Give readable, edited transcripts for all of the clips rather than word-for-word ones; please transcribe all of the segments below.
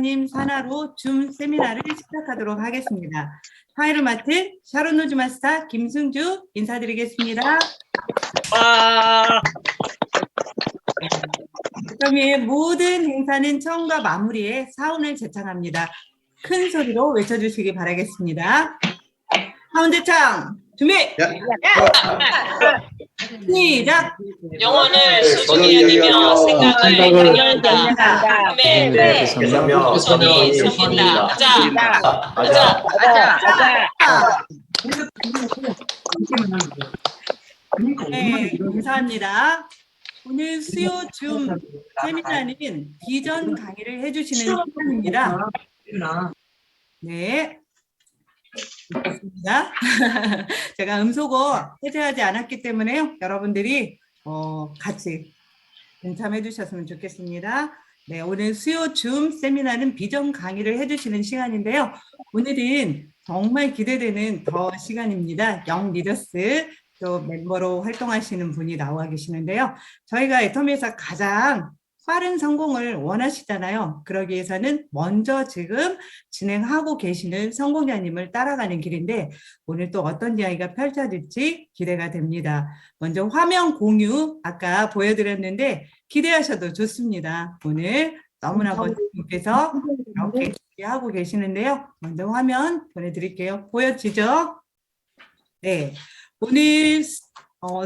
목사님 산하로 줌 세미나를 시작하도록 하겠습니다. 사회를 맡은 샤론 노즈 마스터 김승주 인사드리겠습니다. 에터미의 모든 행사는 처음과 마무리에 사운을 제창합니다. 큰 소리로 외쳐주시기 바라겠습니다. 사운드 창 준비! 시작! 영혼을 소중히 여기며 생각을 강렬한다. 아멘. 후손이 섬긴다. 가자. 네, 감사합니다. 오늘 수요 줌 세미나는 비전 강의를 해주시는 시간입니다. 네. 좋습니다. 제가 음소거 해제하지 않았기 때문에 여러분들이 같이 동참해 주셨으면 좋겠습니다. 네, 오늘 수요 줌 세미나는 비전 강의를 해주시는 시간인데요. 오늘은 정말 기대되는 더 시간입니다. 영 리더스 또 멤버로 활동하시는 분이 나와 계시는데요. 저희가 애터미에서 가장 빠른 성공을 원하시잖아요. 그러기 위해서는 먼저 지금 진행하고 계시는 성공자님을 따라가는 길인데 오늘 또 어떤 이야기가 펼쳐질지 기대가 됩니다. 먼저 화면 공유 아까 보여드렸는데 기대하셔도 좋습니다. 오늘 너무나 멋진분께서 이렇게 준비하고 계시는데요. 먼저 화면 보내드릴게요. 보여지죠? 네, 오늘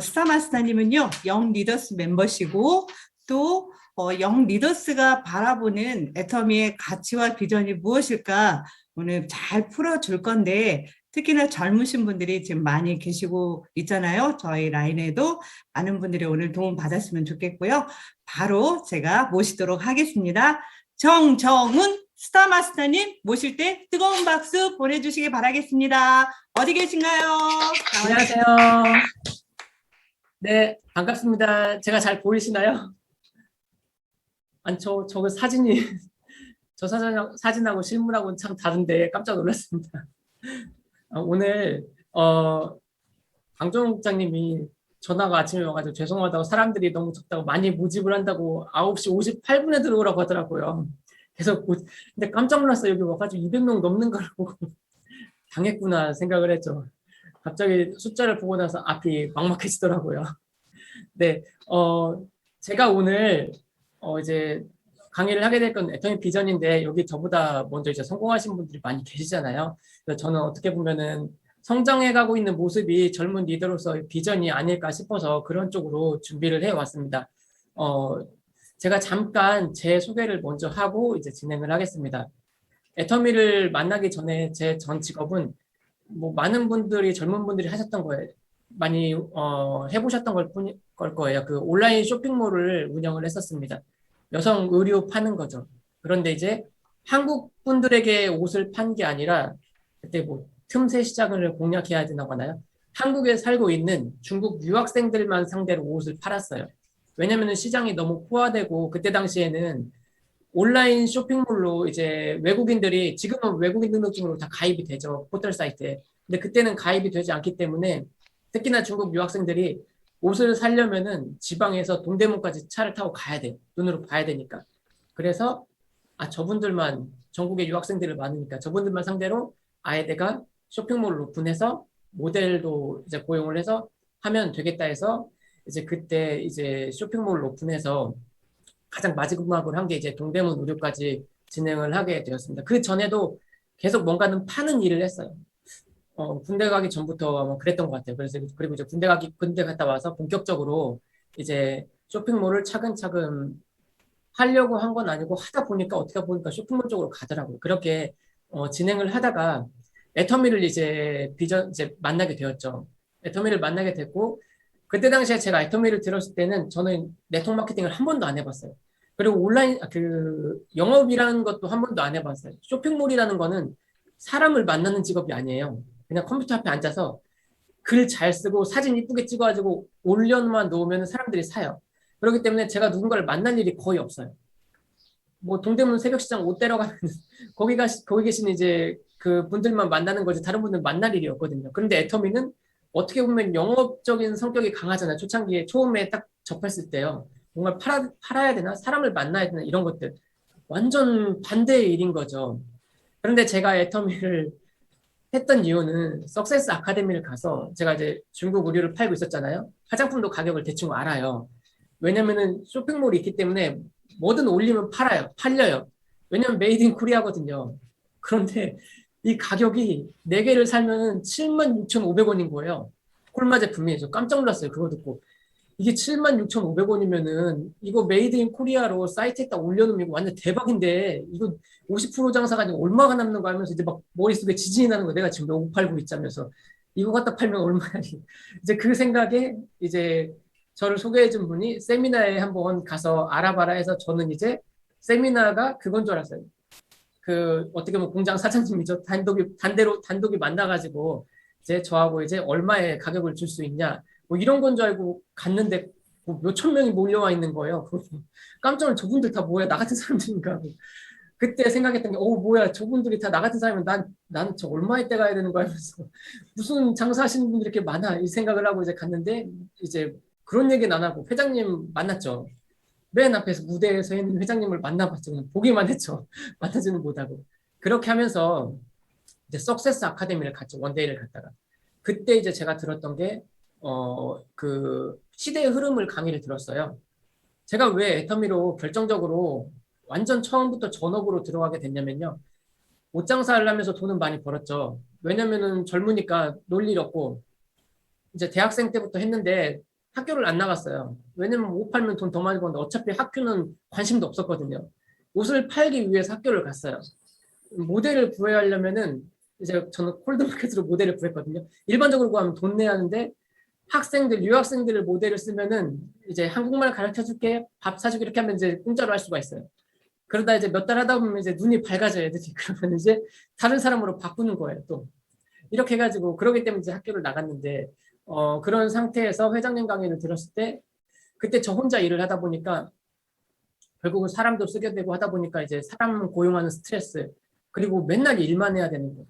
스타마스터님은요. 영 리더스 멤버시고 또 영 리더스가 바라보는 애터미의 가치와 비전이 무엇일까 오늘 잘 풀어줄 건데 특히나 젊으신 분들이 지금 많이 계시고 있잖아요. 저희 라인에도 많은 분들이 오늘 도움 받았으면 좋겠고요. 바로 제가 모시도록 하겠습니다. 정정훈 스타마스터님 모실 때 뜨거운 박수 보내주시기 바라겠습니다. 어디 계신가요? 안녕하세요. 네, 반갑습니다. 제가 잘 보이시나요? 아니, 저거 사진이, 저 사진하고 실물하고는 참 다른데 깜짝 놀랐습니다. 오늘, 강정욱 국장님이 전화가 아침에 와가지고 죄송하다고 사람들이 너무 적다고 많이 모집을 한다고 9시 58분에 들어오라고 하더라고요. 그래서 근데 깜짝 놀랐어요. 여기 와가지고 200명 넘는 걸 보고 당했구나 생각을 했죠. 갑자기 숫자를 보고 나서 앞이 막막해지더라고요. 네, 제가 오늘 이제 강의를 하게 될 건 애터미 비전인데 여기 저보다 먼저 이제 성공하신 분들이 많이 계시잖아요. 그래서 저는 어떻게 보면은 성장해가고 있는 모습이 젊은 리더로서의 비전이 아닐까 싶어서 그런 쪽으로 준비를 해왔습니다. 제가 잠깐 제 소개를 먼저 하고 이제 진행을 하겠습니다. 애터미를 만나기 전에 제 전 직업은 뭐 많은 분들이 젊은 분들이 하셨던 거예요. 많이 해보셨던 걸 거예요. 그 온라인 쇼핑몰을 운영을 했었습니다. 여성 의류 파는 거죠. 그런데 이제 한국 분들에게 옷을 판 게 아니라 그때 뭐 틈새 시장을 공략해야 되나고 하나요? 한국에 살고 있는 중국 유학생들만 상대로 옷을 팔았어요. 왜냐면은 시장이 너무 포화되고 그때 당시에는 온라인 쇼핑몰로 이제 외국인들이 지금은 외국인 등록증으로 다 가입이 되죠. 포털 사이트에. 근데 그때는 가입이 되지 않기 때문에 특히나 중국 유학생들이 옷을 사려면은 지방에서 동대문까지 차를 타고 가야 돼. 눈으로 봐야 되니까. 그래서 저분들만 전국에 유학생들이 많으니까 저분들만 상대로 아예 내가 쇼핑몰을 오픈해서 모델도 이제 고용을 해서 하면 되겠다 해서 이제 그때 이제 쇼핑몰을 오픈해서 가장 마지막으로 한 게 이제 동대문 의료까지 진행을 하게 되었습니다. 그 전에도 계속 뭔가는 파는 일을 했어요. 군대 가기 전부터 아마 그랬던 것 같아요. 그래서 그리고 이제 군대 갔다 와서 본격적으로 이제 쇼핑몰을 차근차근 하려고 한 건 아니고 하다 보니까 어떻게 보니까 쇼핑몰 쪽으로 가더라고요. 그렇게 진행을 하다가 애터미를 이제 만나게 되었죠. 애터미를 만나게 됐고 그때 당시에 제가 애터미를 들었을 때는 저는 네트워크 마케팅을 한 번도 안 해봤어요. 그리고 온라인 영업이라는 것도 한 번도 안 해봤어요. 쇼핑몰이라는 거는 사람을 만나는 직업이 아니에요. 그냥 컴퓨터 앞에 앉아서 글 잘 쓰고 사진 이쁘게 찍어가지고 올려만 놓으면 사람들이 사요. 그렇기 때문에 제가 누군가를 만날 일이 거의 없어요. 뭐 동대문 새벽시장 옷 데려가면 거기 계신 이제 그 분들만 만나는 거지 다른 분들 만날 일이 없거든요. 그런데 애터미는 어떻게 보면 영업적인 성격이 강하잖아요. 초창기에 처음에 딱 접했을 때요. 뭔가 팔아야 되나? 사람을 만나야 되나? 이런 것들. 완전 반대의 일인 거죠. 그런데 제가 애터미를 했던 이유는 석세스 아카데미를 가서 제가 이제 중국 의류를 팔고 있었잖아요. 화장품도 가격을 대충 알아요. 왜냐면은 쇼핑몰이 있기 때문에 뭐든 올리면 팔려요. 왜냐면 메이드 인 코리아거든요. 그런데 이 가격이 4개를 살면은 76,500원인 거예요. 콜마 제품이. 저 깜짝 놀랐어요. 그거 듣고. 이게 76,500원이면은 이거 메이드 인 코리아로 사이트에 딱 올려놓으면 이거 완전 대박인데 이거 50% 장사가 아니고 얼마가 남는 거 하면서 이제 막 머릿속에 지진이 나는 거 내가 지금 너무 팔고 있자면서 이거 갖다 팔면 얼마야 이제 그 생각에 이제 저를 소개해준 분이 세미나에 한번 가서 알아봐라 해서 저는 이제 세미나가 그건 줄 알았어요. 그 어떻게 보면 공장 사장님이죠. 단독이 만나가지고 이제 저하고 이제 얼마에 가격을 줄 수 있냐 뭐 이런 건 줄 알고 갔는데 뭐 몇천 명이 몰려와 있는 거예요. 깜짝 놀라 저분들 다 뭐야 나 같은 사람들인가 하고 그때 생각했던 게 뭐야 저분들이 다 나 같은 사람이면 난 저 얼마에 때 가야 되는 거야 하면서 무슨 장사하시는 분들이 이렇게 많아 이 생각을 하고 이제 갔는데 이제 그런 얘기는 안 하고 회장님 만났죠. 맨 앞에서 무대에 서 있는 회장님을 만나봤죠. 그냥 보기만 했죠. 만나지는 못하고. 그렇게 하면서 이제 석세스 아카데미를 갔죠. 원데이를 갔다가. 그때 이제 제가 들었던 게, 그 시대의 흐름을 강의를 들었어요. 제가 왜 애터미로 결정적으로 완전 처음부터 전업으로 들어가게 됐냐면요. 옷장사 하려면서 돈은 많이 벌었죠. 왜냐면은 젊으니까 놀 일 없고, 이제 대학생 때부터 했는데 학교를 안 나갔어요. 왜냐면 옷 팔면 돈 더 많이 버는데 어차피 학교는 관심도 없었거든요. 옷을 팔기 위해서 학교를 갔어요. 모델을 구해야 하려면은 이제 저는 콜드마켓으로 모델을 구했거든요. 일반적으로 구하면 돈 내야 하는데 학생들, 유학생들을 모델을 쓰면은 이제 한국말 가르쳐 줄게, 밥 사주고 이렇게 하면 이제 공짜로 할 수가 있어요. 그러다 이제 몇 달 하다 보면 이제 눈이 밝아져요, 애들이. 그러면 이제 다른 사람으로 바꾸는 거예요, 또. 이렇게 해가지고, 그러기 때문에 이제 학교를 나갔는데, 그런 상태에서 회장님 강의를 들었을 때, 그때 저 혼자 일을 하다 보니까, 결국은 사람도 쓰게 되고 하다 보니까 이제 사람 고용하는 스트레스, 그리고 맨날 일만 해야 되는 거.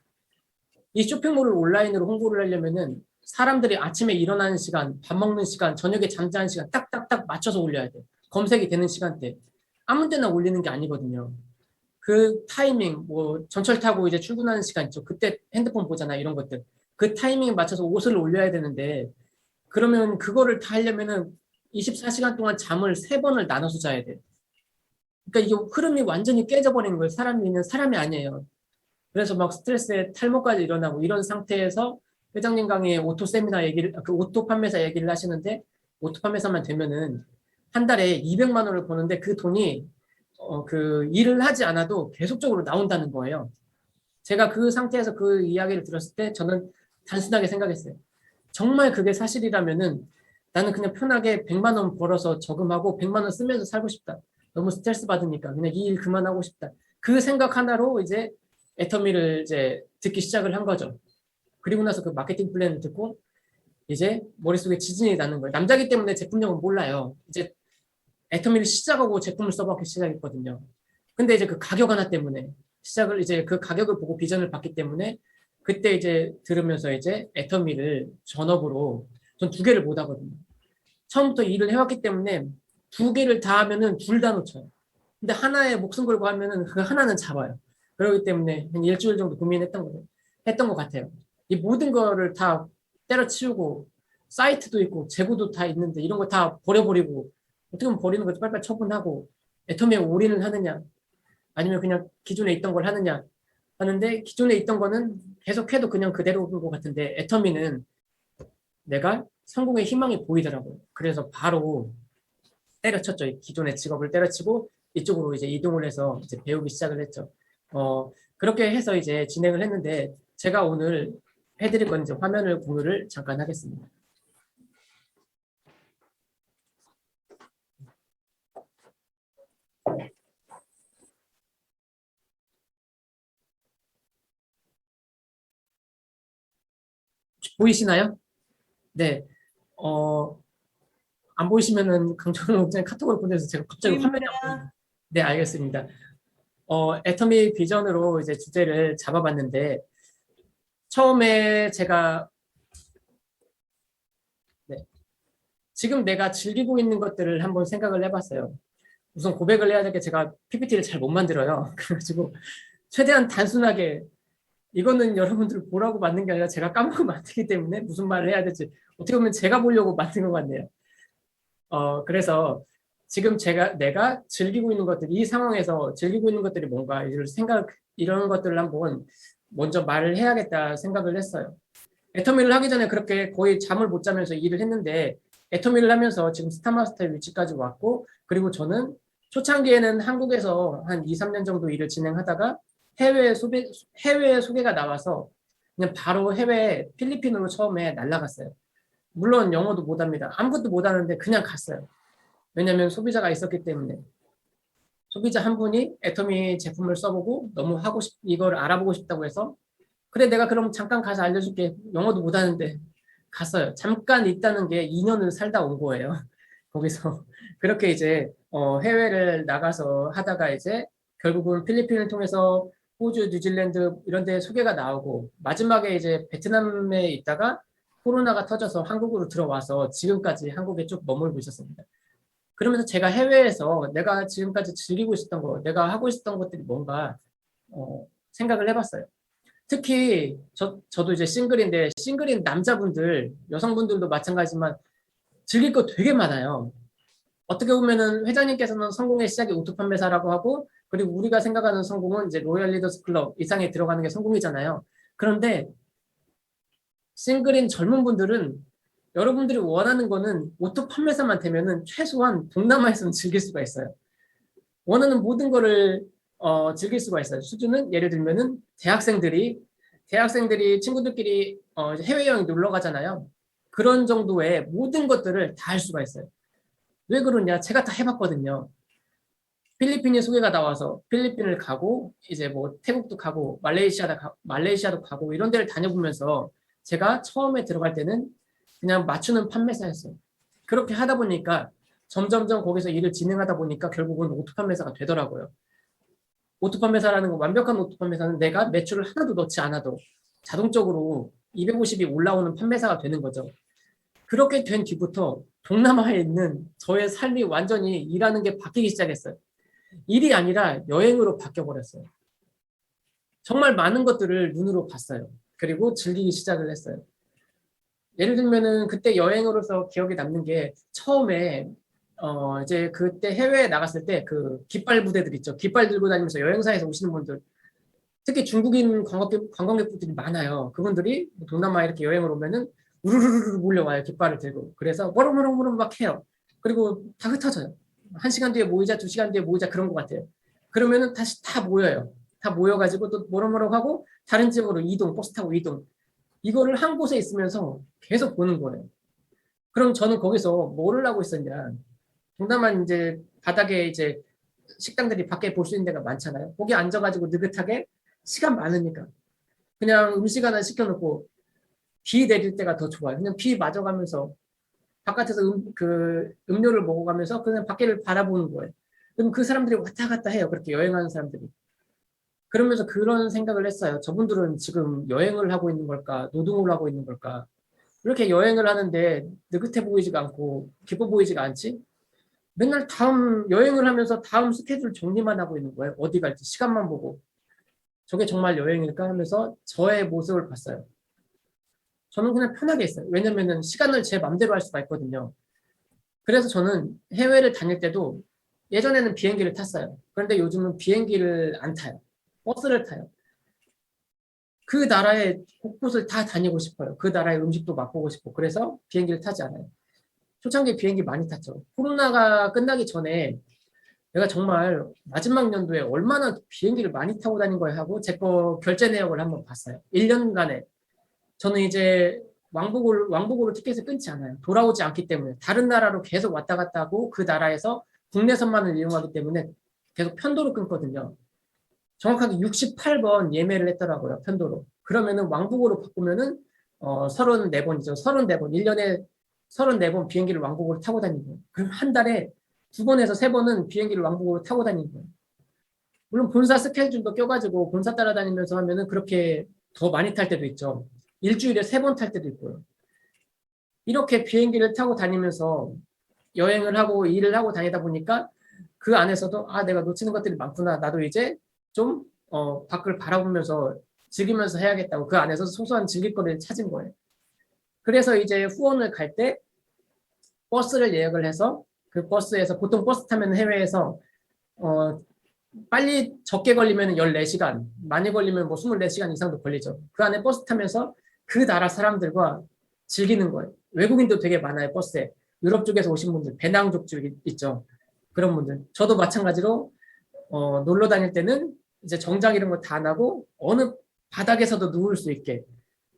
이 쇼핑몰을 온라인으로 홍보를 하려면은 사람들이 아침에 일어나는 시간, 밥 먹는 시간, 저녁에 잠자는 시간 딱딱딱 맞춰서 올려야 돼. 검색이 되는 시간대. 아무 데나 올리는 게 아니거든요. 그 타이밍, 뭐 전철 타고 이제 출근하는 시간 있죠. 그때 핸드폰 보잖아, 이런 것들. 그 타이밍에 맞춰서 옷을 올려야 되는데 그러면 그거를 다 하려면은 24시간 동안 잠을 3번을 나눠서 자야 돼. 그러니까 이게 흐름이 완전히 깨져버린 거예요. 사람이 사람이 아니에요. 그래서 막 스트레스에 탈모까지 일어나고 이런 상태에서 회장님 강의에 오토 세미나 얘기를, 그 오토 판매사 얘기를 하시는데 오토 판매사만 되면은 한 달에 200만 원을 버는데 그 돈이 그 일을 하지 않아도 계속적으로 나온다는 거예요. 제가 그 상태에서 그 이야기를 들었을 때 저는 단순하게 생각했어요. 정말 그게 사실이라면은 나는 그냥 편하게 100만 원 벌어서 저금하고 100만 원 쓰면서 살고 싶다. 너무 스트레스 받으니까 그냥 이 일 그만하고 싶다. 그 생각 하나로 이제 애터미를 이제 듣기 시작을 한 거죠. 그리고 나서 그 마케팅 플랜을 듣고 이제 머릿속에 지진이 나는 거예요. 남자기 때문에 제품력은 몰라요. 이제 애터미를 시작하고 제품을 써봤기 시작했거든요. 근데 이제 그 가격 하나 때문에 시작을 이제 그 가격을 보고 비전을 봤기 때문에 그때 이제 들으면서 이제 애터미를 전업으로 전 2개를 못 하거든요. 처음부터 일을 해왔기 때문에 2개를 다 하면은 둘 다 놓쳐요. 근데 하나에 목숨 걸고 하면은 그 하나는 잡아요. 그렇기 때문에 한 일주일 정도 고민했던 거예요. 했던 것 같아요. 이 모든 거를 다 때려치우고 사이트도 있고 재고도 다 있는데 이런 거 다 버려버리고 어떻게 보면 버리는 것도 빨리빨리 처분하고 애터미에 올인을 하느냐 아니면 그냥 기존에 있던 걸 하느냐 하는데 기존에 있던 거는 계속해도 그냥 그대로인 것 같은데 애터미는 내가 성공의 희망이 보이더라고요. 그래서 바로 때려쳤죠. 기존의 직업을 때려치고 이쪽으로 이제 이동을 해서 이제 배우기 시작을 했죠. 그렇게 해서 이제 진행을 했는데 제가 오늘 해드릴 건 이제 화면을 공유를 잠깐 하겠습니다. 보이시나요? 네. 안 보이시면은 강정호 목사님 카톡으로 보내서 제가 갑자기 화면이 안 보여요. 네, 알겠습니다. 애터미 비전으로 이제 주제를 잡아봤는데 처음에 제가 네, 지금 내가 즐기고 있는 것들을 한번 생각을 해봤어요. 우선 고백을 해야 될 게 제가 PPT를 잘 못 만들어요. 그래가지고 최대한 단순하게 이거는 여러분들 보라고 만든 게 아니라 제가 까먹고 만들기 때문에 무슨 말을 해야 될지 어떻게 보면 제가 보려고 만든 것 같네요. 그래서 지금 내가 즐기고 있는 것들, 이 상황에서 즐기고 있는 것들이 뭔가 이런 것들을 한번 먼저 말을 해야겠다 생각을 했어요. 애터미를 하기 전에 그렇게 거의 잠을 못 자면서 일을 했는데 애터미를 하면서 지금 스타마스터의 위치까지 왔고, 그리고 저는 초창기에는 한국에서 한 2, 3년 정도 일을 진행하다가 해외 소개가 나와서 그냥 바로 해외 필리핀으로 처음에 날아갔어요. 물론 영어도 못합니다. 아무것도 못하는데 그냥 갔어요. 왜냐하면 소비자가 있었기 때문에. 소비자 한 분이 애터미 제품을 써보고 너무 이걸 알아보고 싶다고 해서 그래 내가 그럼 잠깐 가서 알려줄게. 영어도 못하는데 갔어요. 잠깐 있다는 게 2년을 살다 온 거예요. 거기서 그렇게 이제 해외를 나가서 하다가 이제 결국은 필리핀을 통해서 호주, 뉴질랜드 이런 데 소개가 나오고 마지막에 이제 베트남에 있다가 코로나가 터져서 한국으로 들어와서 지금까지 한국에 쭉 머물고 있었습니다. 그러면서 제가 해외에서 내가 지금까지 즐기고 있었던 거, 내가 하고 있었던 것들이 뭔가 생각을 해봤어요. 특히 저도 이제 싱글인데 싱글인 남자분들, 여성분들도 마찬가지지만 즐길 거 되게 많아요. 어떻게 보면은 회장님께서는 성공의 시작이 오토 판매사라고 하고, 그리고 우리가 생각하는 성공은 이제 로얄 리더스 클럽 이상에 들어가는 게 성공이잖아요. 그런데 싱글인 젊은 분들은 여러분들이 원하는 거는 오토 판매사만 되면은 최소한 동남아에서는 즐길 수가 있어요. 원하는 모든 거를 즐길 수가 있어요. 수준은 예를 들면은 대학생들이 친구들끼리 해외여행 놀러 가잖아요. 그런 정도의 모든 것들을 다 할 수가 있어요. 왜 그러냐? 제가 다 해봤거든요. 필리핀이 소개가 나와서 필리핀을 가고 이제 뭐 태국도 가고 말레이시아도 가고 이런 데를 다녀보면서 제가 처음에 들어갈 때는 그냥 맞추는 판매사였어요. 그렇게 하다 보니까 점점점 거기서 일을 진행하다 보니까 결국은 오토 판매사가 되더라고요. 오토 판매사라는 건 완벽한 오토 판매사는 내가 매출을 하나도 넣지 않아도 자동적으로 250이 올라오는 판매사가 되는 거죠. 그렇게 된 뒤부터 동남아에 있는 저의 삶이 완전히 일하는 게 바뀌기 시작했어요. 일이 아니라 여행으로 바뀌어버렸어요. 정말 많은 것들을 눈으로 봤어요. 그리고 즐기기 시작을 했어요. 예를 들면은 그때 여행으로서 기억에 남는 게 처음에 이제 그때 해외에 나갔을 때 그 깃발 부대들 있죠. 깃발 들고 다니면서 여행사에서 오시는 분들, 특히 중국인 관광객분들이 많아요. 그분들이 동남아 이렇게 여행을 오면은 우르르르 몰려와요. 깃발을 들고. 그래서 뭐렁뭐렁 막 해요. 그리고 다 흩어져요. 1시간 뒤에 모이자, 2시간 뒤에 모이자 그런 것 같아요. 그러면은 다시 다 모여요. 다 모여가지고 또 뭐렁뭐렁 하고 다른 지역으로 이동, 버스 타고 이동. 이거를 한 곳에 있으면서 계속 보는 거예요. 그럼 저는 거기서 뭐를 하고 있었냐. 동남아 이제 바닥에 이제 식당들이 밖에 볼 수 있는 데가 많잖아요. 거기 앉아가지고 느긋하게 시간 많으니까 그냥 음식 하나 시켜놓고 비 내릴 때가 더 좋아요. 그냥 비 맞아가면서 바깥에서 음료를 먹어가면서 그냥 밖에를 바라보는 거예요. 그럼 그 사람들이 왔다 갔다 해요. 그렇게 여행하는 사람들이. 그러면서 그런 생각을 했어요. 저분들은 지금 여행을 하고 있는 걸까? 노동을 하고 있는 걸까? 이렇게 여행을 하는데 느긋해 보이지가 않고 기뻐 보이지가 않지? 맨날 여행을 하면서 다음 스케줄 정리만 하고 있는 거예요. 어디 갈지 시간만 보고. 저게 정말 여행일까 하면서 저의 모습을 봤어요. 저는 그냥 편하게 했어요. 왜냐면은 시간을 제 맘대로 할 수가 있거든요. 그래서 저는 해외를 다닐 때도 예전에는 비행기를 탔어요. 그런데 요즘은 비행기를 안 타요. 버스를 타요. 그 나라의 곳곳을 다 다니고 싶어요. 그 나라의 음식도 맛보고 싶고. 그래서 비행기를 타지 않아요. 초창기에 비행기 많이 탔죠. 코로나가 끝나기 전에 내가 정말 마지막 연도에 얼마나 비행기를 많이 타고 다닌 거야 하고 제 거 결제 내역을 한번 봤어요. 1년간에. 저는 이제 왕복으로 티켓을 끊지 않아요. 돌아오지 않기 때문에. 다른 나라로 계속 왔다 갔다 하고 그 나라에서 국내선만을 이용하기 때문에 계속 편도로 끊거든요. 정확하게 68번 예매를 했더라고요. 편도로. 그러면은 왕복으로 바꾸면은 34번이죠. 34번. 1년에 34번 비행기를 왕복으로 타고 다니는 거예요. 그럼 한 달에 2번에서 3번은 비행기를 왕복으로 타고 다니는 거예요. 물론 본사 스케줄도 껴가지고 본사 따라다니면서 하면은 그렇게 더 많이 탈 때도 있죠. 일주일에 3번 탈 때도 있고요. 이렇게 비행기를 타고 다니면서 여행을 하고 일을 하고 다니다 보니까 그 안에서도 아 내가 놓치는 것들이 많구나. 나도 이제 좀 밖을 바라보면서 즐기면서 해야겠다고 그 안에서 소소한 즐길거리를 찾은 거예요. 그래서 이제 후원을 갈 때 버스를 예약을 해서 그 버스에서 보통 버스 타면 해외에서 빨리 적게 걸리면 14시간, 많이 걸리면 뭐 24시간 이상도 걸리죠. 그 안에 버스 타면서 그 나라 사람들과 즐기는 거예요. 외국인도 되게 많아요, 버스에. 유럽 쪽에서 오신 분들, 배낭족 쪽 있죠. 그런 분들. 저도 마찬가지로 놀러 다닐 때는 이제 정장 이런 거 다 안 하고 어느 바닥에서도 누울 수 있게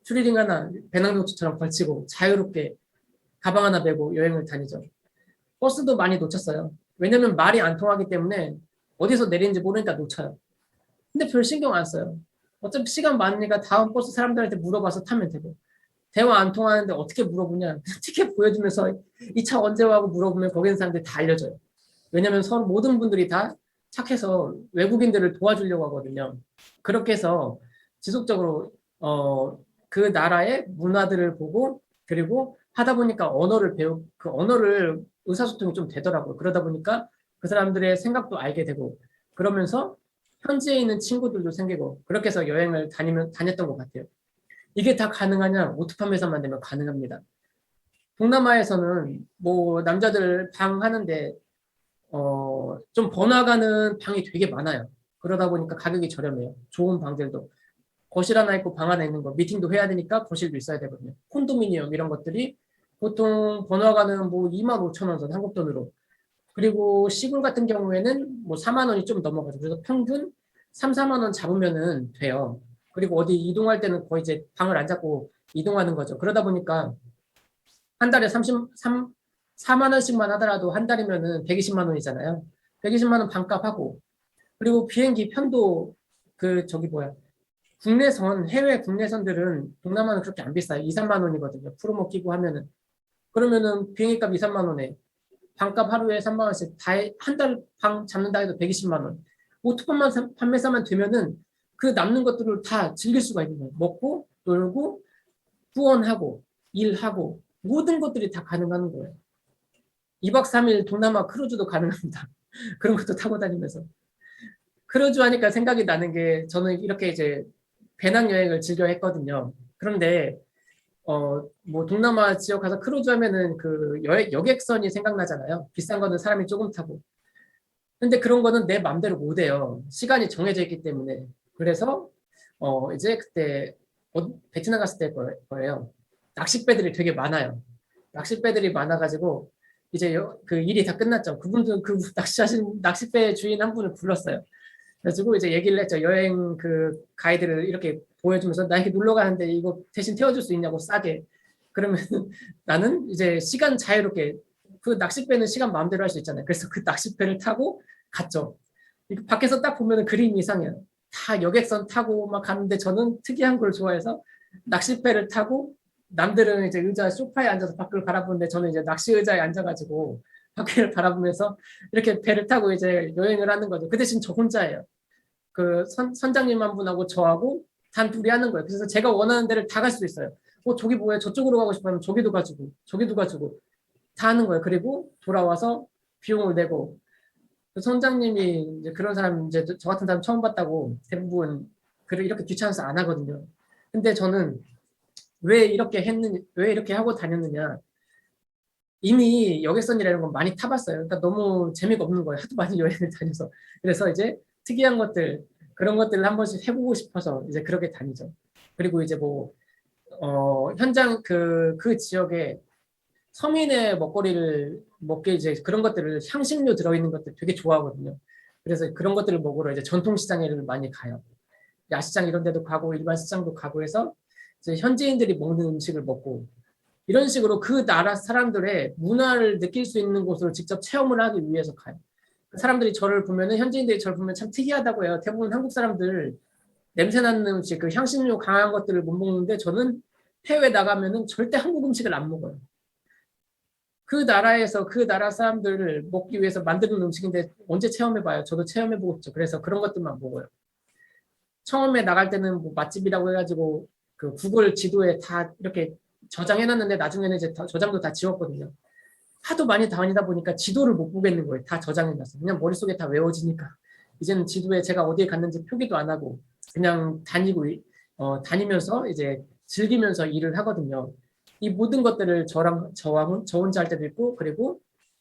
추리닝 하나 배낭족처럼 걸치고 자유롭게 가방 하나 메고 여행을 다니죠. 버스도 많이 놓쳤어요. 왜냐면 말이 안 통하기 때문에 어디서 내리는지 모르니까 놓쳐요. 근데 별 신경 안 써요. 어차피 시간 많으니까 다음 버스 사람들한테 물어봐서 타면 되고. 대화 안 통하는데 어떻게 물어보냐. 티켓 보여주면서 이 차 언제 와 하고 물어보면 거기 있는 사람들이 다 알려줘요. 왜냐면 서로 모든 분들이 다 착해서 외국인들을 도와주려고 하거든요. 그렇게 해서 지속적으로 그 나라의 문화들을 보고 그리고 하다 보니까 그 언어를 의사소통이 좀 되더라고요. 그러다 보니까 그 사람들의 생각도 알게 되고 그러면서 현지에 있는 친구들도 생기고 그렇게 해서 여행을 다녔던 것 같아요. 이게 다 가능하냐? 오토팜에서만 되면 가능합니다. 동남아에서는 뭐 남자들 방 하는데 좀 번화가는 방이 되게 많아요. 그러다 보니까 가격이 저렴해요. 좋은 방들도. 거실 하나 있고 방 하나 있는 거. 미팅도 해야 되니까 거실도 있어야 되거든요. 콘도미니엄 이런 것들이 보통 번화가는 뭐 25,000원 선 한국 돈으로. 그리고 시골 같은 경우에는 뭐 4만 원이 좀 넘어가죠. 그래서 평균 3, 4만 원 잡으면은 돼요. 그리고 어디 이동할 때는 거의 이제 방을 안 잡고 이동하는 거죠. 그러다 보니까 한 달에 4만 원씩만 하더라도 한 달이면은 120만 원이잖아요. 120만 원 반값하고 그리고 비행기 편도 해외 국내선들은 동남아는 그렇게 안 비싸요. 2, 3만 원이거든요. 프로모 끼고 하면은. 그러면은 비행기값 2, 3만 원에 방값 하루에 3만 원씩 한 달 방 잡는다 해도 120만 원. 오토팜만 판매사만 되면은 그 남는 것들을 다 즐길 수가 있는 거예요. 먹고 놀고 후원하고 일하고 모든 것들이 다 가능한 거예요. 2박 3일 동남아 크루즈도 가능합니다. 그런 것도 타고 다니면서. 크루즈 하니까 생각이 나는 게 저는 이렇게 이제 배낭여행을 즐겨 했거든요. 그런데 뭐 동남아 지역 가서 크루즈 하면은 그 여객선이 생각나잖아요. 비싼 거는 사람이 조금 타고. 근데 그런 거는 내 맘대로 못 해요. 시간이 정해져 있기 때문에. 그래서 이제 그때 베트남 갔을 때 거예요. 낚싯배들이 되게 많아요. 낚싯배들이 많아가지고 이제 그 일이 다 끝났죠. 그분들 그 낚시하신 낚싯배 주인 한 분을 불렀어요. 그래가지고 이제 얘기를 했죠. 여행 그 가이드를 이렇게 보여주면서 나 이렇게 놀러 가는데 이거 대신 태워줄 수 있냐고 싸게. 그러면 나는 이제 시간 자유롭게 그 낚싯배는 시간 마음대로 할 수 있잖아요. 그래서 그 낚싯배를 타고 갔죠. 밖에서 딱 보면 그림이 이상해요. 다 여객선 타고 막 가는데 저는 특이한 걸 좋아해서 낚싯배를 타고 남들은 이제 의자 소파에 앉아서 밖을 바라보는데 저는 이제 낚시 의자에 앉아가지고 밖을 바라보면서 이렇게 배를 타고 이제 여행을 하는 거죠. 그 대신 저 혼자예요. 그 선장님 한 분하고 저하고 단 둘이 하는 거예요. 그래서 제가 원하는 데를 다 갈 수 있어요. 저기 뭐야? 저쪽으로 가고 싶으면 저기도 가지고 다 하는 거예요. 그리고 돌아와서 비용을 내고 그 선장님이 이제 그런 사람 이제 저 같은 사람 처음 봤다고 대부분 글을 이렇게 귀찮아서 안 하거든요. 근데 저는 왜 이렇게 하고 다녔느냐? 이미 여객선이라는 건 많이 타봤어요. 그러니까 너무 재미가 없는 거예요. 하도 많이 여행을 다녀서. 그래서 이제 특이한 것들, 그런 것들을 한 번씩 해보고 싶어서 이제 그렇게 다니죠. 그리고 이제 뭐, 현장 그 지역에 서민의 먹거리를 먹게 이제 그런 것들을 향신료 들어있는 것들 되게 좋아하거든요. 그래서 그런 것들을 먹으러 이제 전통시장에 많이 가요. 야시장 이런 데도 가고 일반 시장도 가고 해서 이제 현지인들이 먹는 음식을 먹고 이런 식으로 그 나라 사람들의 문화를 느낄 수 있는 곳으로 직접 체험을 하기 위해서 가요. 사람들이 저를 보면은 현지인들이 저를 보면 참 특이하다고 해요. 대부분 한국 사람들 냄새 나는 음식, 그 향신료 강한 것들을 못 먹는데 저는 해외 나가면은 절대 한국 음식을 안 먹어요. 그 나라에서 그 나라 사람들을 먹기 위해서 만드는 음식인데 언제 체험해봐요? 저도 체험해보고 싶죠. 그래서 그런 것들만 먹어요. 처음에 나갈 때는 뭐 맛집이라고 해가지고 그 구글 지도에 다 이렇게 저장해놨는데 나중에는 이제 저장도 다 지웠거든요. 하도 많이 다니다 보니까 지도를 못 보겠는 거예요. 다 저장해놨어. 그냥 머릿속에 다 외워지니까. 이제는 지도에 제가 어디에 갔는지 표기도 안 하고 그냥 다니면서 이제 즐기면서 일을 하거든요. 이 모든 것들을 저 혼자 할 때도 있고, 그리고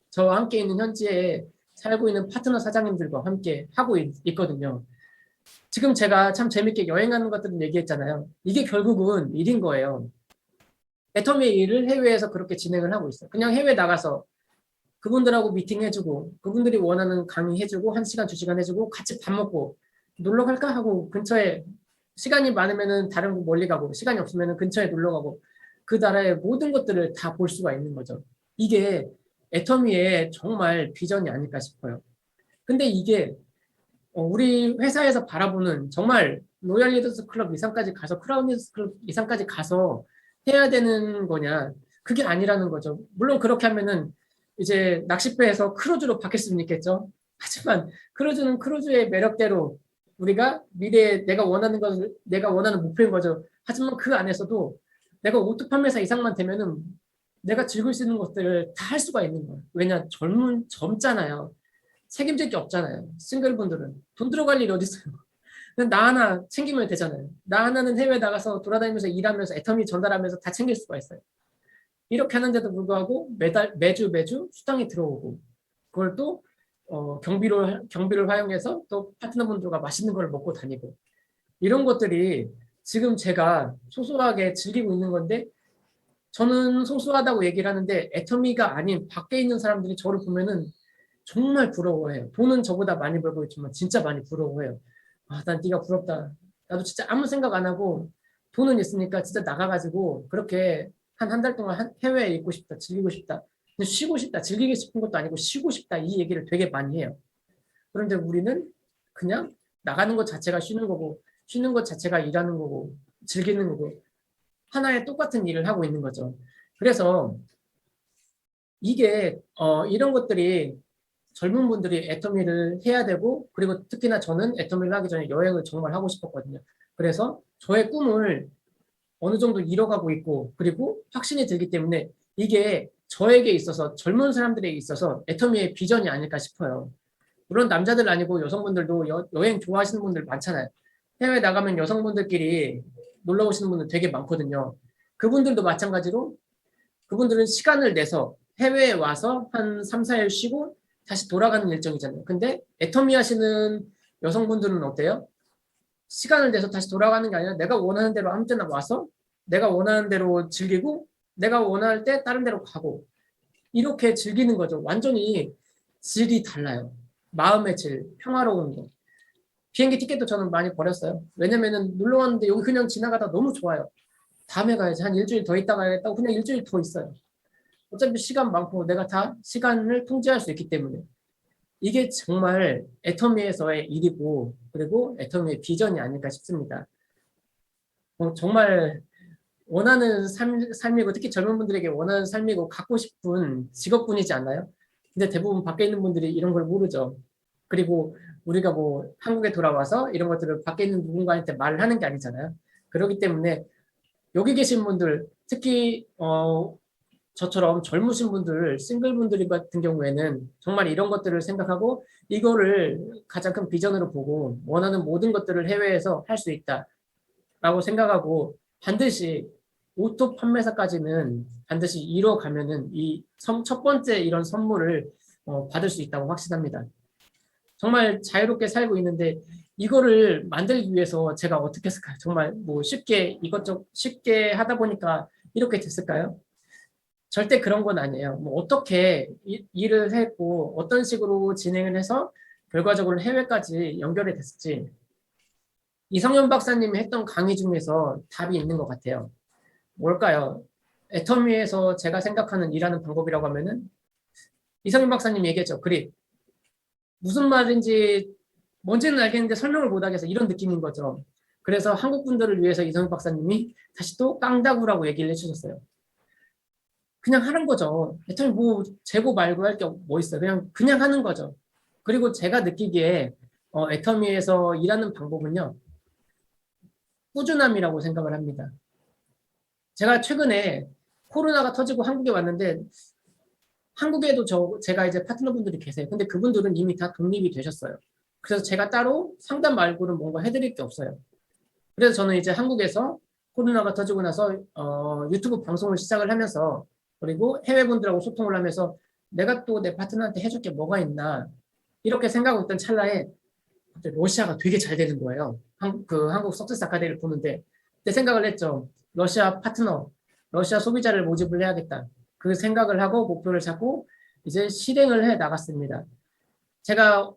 저와 함께 있는 현지에 살고 있는 파트너 사장님들과 함께 하고 있거든요. 지금 제가 참 재밌게 여행하는 것들은 얘기했잖아요. 이게 결국은 일인 거예요. 애터미의 일을 해외에서 그렇게 진행을 하고 있어요. 그냥 해외 나가서 그분들하고 미팅해주고, 그분들이 원하는 강의해주고, 1시간, 2시간 해주고, 같이 밥 먹고, 놀러 갈까 하고, 근처에 시간이 많으면은 다른 곳 멀리 가고, 시간이 없으면은 근처에 놀러 가고, 그 나라의 모든 것들을 다 볼 수가 있는 거죠. 이게 애터미의 정말 비전이 아닐까 싶어요. 근데 이게 우리 회사에서 바라보는 정말 로얄 리더스 클럽 이상까지 가서 크라운 리더스 클럽 이상까지 가서 해야 되는 거냐, 그게 아니라는 거죠. 물론 그렇게 하면은 이제 낚싯배에서 크루즈로 바뀔 수는 있겠죠. 하지만 크루즈는 크루즈의 매력대로 우리가 미래에 내가 원하는 것을, 내가 원하는 목표인 거죠. 하지만 그 안에서도 내가 오토 판매사 이상만 되면은 내가 즐길 수 있는 것들을 다 할 수가 있는 거예요. 왜냐, 젊잖아요. 책임질 게 없잖아요. 싱글분들은 돈 들어갈 일이 어디 있어요. 그냥 나 하나 챙기면 되잖아요. 나 하나는 해외 나가서 돌아다니면서 일하면서 애터미 전달하면서 다 챙길 수가 있어요. 이렇게 하는데도 불구하고 매주 수당이 들어오고, 그걸 또 경비를 활용해서 또 파트너분들과 맛있는 걸 먹고 다니고, 이런 것들이 지금 제가 소소하게 즐기고 있는 건데, 저는 소소하다고 얘기를 하는데 애터미가 아닌 밖에 있는 사람들이 저를 보면은 정말 부러워해요. 돈은 저보다 많이 벌고 있지만 진짜 많이 부러워해요. 아, 난 네가 부럽다. 나도 진짜 아무 생각 안 하고 돈은 있으니까 진짜 나가가지고 그렇게 한 달 동안 해외에 있고 싶다, 즐기고 싶다, 쉬고 싶다, 즐기고 싶은 것도 아니고 쉬고 싶다, 이 얘기를 되게 많이 해요. 그런데 우리는 그냥 나가는 것 자체가 쉬는 거고, 쉬는 것 자체가 일하는 거고, 즐기는 거고, 하나의 똑같은 일을 하고 있는 거죠. 그래서 이게 이런 것들이 젊은 분들이 애터미를 해야 되고, 그리고 특히나 저는 애터미를 하기 전에 여행을 정말 하고 싶었거든요. 그래서 저의 꿈을 어느 정도 이뤄가고 있고, 그리고 확신이 들기 때문에 이게 저에게 있어서, 젊은 사람들에게 있어서 애터미의 비전이 아닐까 싶어요. 물론 남자들 아니고 여성분들도 여행 좋아하시는 분들 많잖아요. 해외 나가면 여성분들끼리 놀러 오시는 분들 되게 많거든요. 그분들도 마찬가지로 그분들은 시간을 내서 해외에 와서 한 3, 4일 쉬고 다시 돌아가는 일정이잖아요. 근데 애터미 하시는 여성분들은 어때요? 시간을 내서 다시 돌아가는 게 아니라 내가 원하는 대로 아무 때나 와서 내가 원하는 대로 즐기고 내가 원할 때 다른 데로 가고, 이렇게 즐기는 거죠. 완전히 질이 달라요. 마음의 질, 평화로운 거. 비행기 티켓도 저는 많이 버렸어요. 왜냐면은 놀러 왔는데 여기 그냥 지나가다 너무 좋아요. 다음에 가야지. 한 일주일 더 있다 가야겠다고 그냥 일주일 더 있어요. 어차피 시간 많고 내가 다 시간을 통제할 수 있기 때문에. 이게 정말 애터미에서의 일이고, 그리고 애터미의 비전이 아닐까 싶습니다. 정말 원하는 삶이고, 특히 젊은 분들에게 원하는 삶이고 갖고 싶은 직업군이지 않나요? 근데 대부분 밖에 있는 분들이 이런 걸 모르죠. 그리고 우리가 뭐 한국에 돌아와서 이런 것들을 밖에 있는 누군가한테 말을 하는 게 아니잖아요. 그렇기 때문에 여기 계신 분들, 특히 저처럼 젊으신 분들, 싱글분들 같은 경우에는 정말 이런 것들을 생각하고 이거를 가장 큰 비전으로 보고 원하는 모든 것들을 해외에서 할 수 있다라고 생각하고, 반드시 오토 판매사까지는 반드시 이뤄가면은 이 첫 번째 이런 선물을 받을 수 있다고 확신합니다. 정말 자유롭게 살고 있는데 이거를 만들기 위해서 제가 어떻게 했을까요? 정말 뭐 이것저것 쉽게 하다 보니까 이렇게 됐을까요? 절대 그런 건 아니에요. 뭐 어떻게 일을 했고 어떤 식으로 진행을 해서 결과적으로 해외까지 연결이 됐을지 이성현 박사님이 했던 강의 중에서 답이 있는 것 같아요. 뭘까요? 애터미에서 제가 생각하는 일하는 방법이라고 하면은 이성현 박사님 얘기했죠. 그립. 무슨 말인지 뭔지는 알겠는데 설명을 못 하겠어. 이런 느낌인 거죠. 그래서 한국 분들을 위해서 이성현 박사님이 다시 또 깡다구라고 얘기를 해주셨어요. 그냥 하는 거죠. 애터미 뭐 재고 말고 할 게 뭐 있어요. 그냥 하는 거죠. 그리고 제가 느끼기에 애터미에서 일하는 방법은요, 꾸준함이라고 생각을 합니다. 제가 최근에 코로나가 터지고 한국에 왔는데 한국에도 제가 이제 파트너분들이 계세요. 근데 그분들은 이미 다 독립이 되셨어요. 그래서 제가 따로 상담 말고는 뭔가 해드릴 게 없어요. 그래서 저는 이제 한국에서 코로나가 터지고 나서 유튜브 방송을 시작을 하면서 그리고 해외분들하고 소통을 하면서 내가 또 내 파트너한테 해줄 게 뭐가 있나 이렇게 생각하고 있던 찰나에 갑자기 러시아가 되게 잘 되는 거예요. 한국 석세스 아카데미를 보는데 그때 생각을 했죠. 러시아 파트너, 러시아 소비자를 모집을 해야겠다. 그 생각을 하고 목표를 잡고 이제 실행을 해 나갔습니다. 제가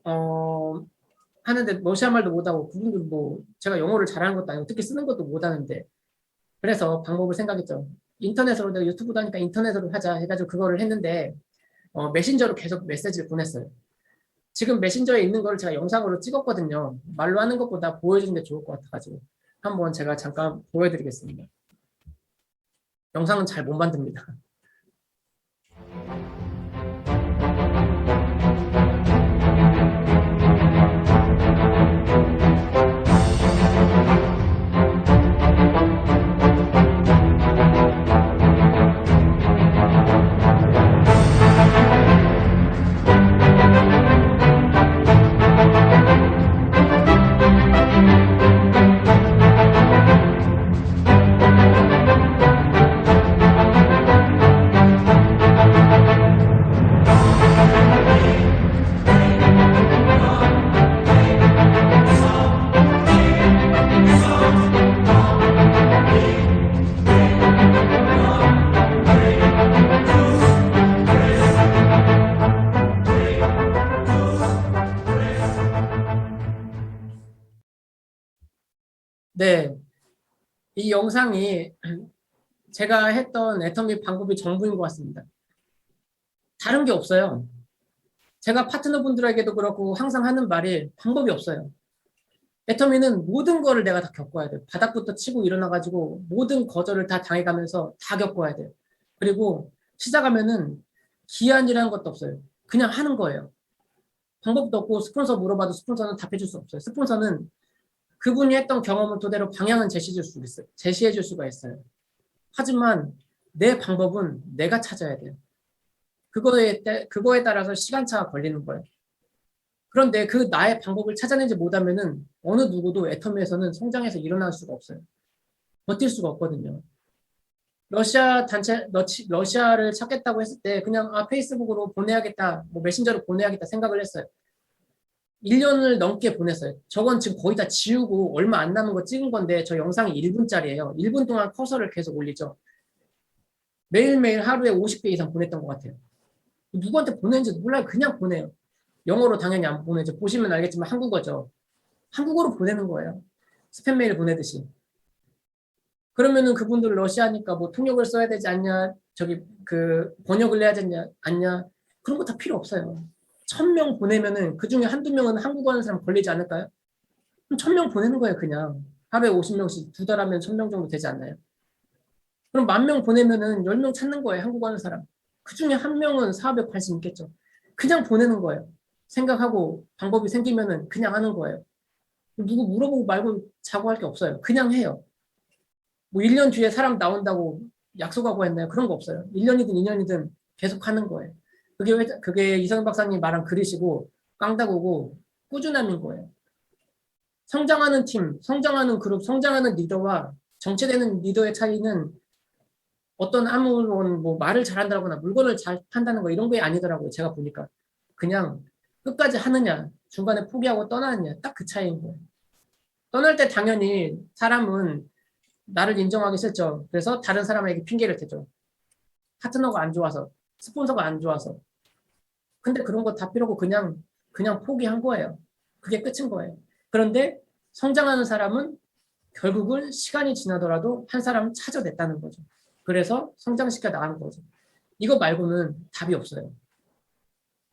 하는데 러시아 말도 못하고 그분들 뭐 제가 영어를 잘하는 것도 아니고 특히 쓰는 것도 못하는데 그래서 방법을 생각했죠. 인터넷으로 내가 유튜브도 하니까 인터넷으로 하자 해가지고 그거를 했는데 메신저로 계속 메시지를 보냈어요. 지금 메신저에 있는 거를 제가 영상으로 찍었거든요. 말로 하는 것보다 보여주는 게 좋을 것 같아가지고 한번 제가 잠깐 보여드리겠습니다. 영상은 잘 못 만듭니다. 네, 이 영상이 제가 했던 애터미 방법이 전부인 것 같습니다. 다른 게 없어요. 제가 파트너분들에게도 그렇고 항상 하는 말이 방법이 없어요. 애터미는 모든 거를 내가 다 겪어야 돼요. 바닥부터 치고 일어나가지고 모든 거절을 다 당해가면서 다 겪어야 돼요. 그리고 시작하면은 기한이라는 것도 없어요. 그냥 하는 거예요. 방법도 없고 스폰서 물어봐도 스폰서는 답해줄 수 없어요. 스폰서는 그분이 했던 경험을 토대로 방향은 제시해줄 수가 있어요. 하지만 내 방법은 내가 찾아야 돼요. 그거에 따라서 시간차가 걸리는 거예요. 그런데 그 나의 방법을 찾아내지 못하면은 어느 누구도 애터미에서는 성장해서 일어날 수가 없어요. 버틸 수가 없거든요. 러시아를 찾겠다고 했을 때 그냥 페이스북으로 보내야겠다, 뭐 메신저로 보내야겠다 생각을 했어요. 1년을 넘게 보냈어요. 저건 지금 거의 다 지우고 얼마 안 남은 거 찍은 건데 저 영상이 1분짜리예요. 1분 동안 커서를 계속 올리죠. 매일매일 하루에 50개 이상 보냈던 것 같아요. 누구한테 보내는지 몰라요. 그냥 보내요. 영어로 당연히 안 보내죠. 보시면 알겠지만 한국어죠. 한국어로 보내는 거예요. 스팸 메일 보내듯이. 그러면은 그분들 러시아니까 뭐 통역을 써야 되지 않냐, 번역을 해야 되지 않냐, 그런 거 다 필요 없어요. 1000명 보내면은 그 중에 한두 명은 한국어 하는 사람 걸리지 않을까요? 그럼 1000명 보내는 거예요, 그냥. 하루에 50명씩 2달 하면 1000명 정도 되지 않나요? 그럼 10,000명 보내면은 10명 찾는 거예요, 한국어 하는 사람. 그 중에 한 명은 사업에 관심 있겠죠. 그냥 보내는 거예요. 생각하고 방법이 생기면은 그냥 하는 거예요. 누구 물어보고 말고 자고 할 게 없어요. 그냥 해요. 뭐 1년 뒤에 사람 나온다고 약속하고 했나요? 그런 거 없어요. 1년이든 2년이든 계속 하는 거예요. 그게 이성윤 박사님 말한 그릇이고 깡다구고 꾸준함인 거예요. 성장하는 팀, 성장하는 그룹, 성장하는 리더와 정체되는 리더의 차이는 어떤 아무런 뭐 말을 잘한다거나 물건을 잘 판다는 거 이런 게 아니더라고요. 제가 보니까. 그냥 끝까지 하느냐, 중간에 포기하고 떠나느냐 딱 그 차이인 거예요. 떠날 때 당연히 사람은 나를 인정하기 싫죠. 그래서 다른 사람에게 핑계를 대죠. 파트너가 안 좋아서, 스폰서가 안 좋아서. 근데 그런 거 다 필요 없고 그냥 포기한 거예요. 그게 끝인 거예요. 그런데 성장하는 사람은 결국은 시간이 지나더라도 한 사람을 찾아냈다는 거죠. 그래서 성장시켜 나가는 거죠. 이거 말고는 답이 없어요.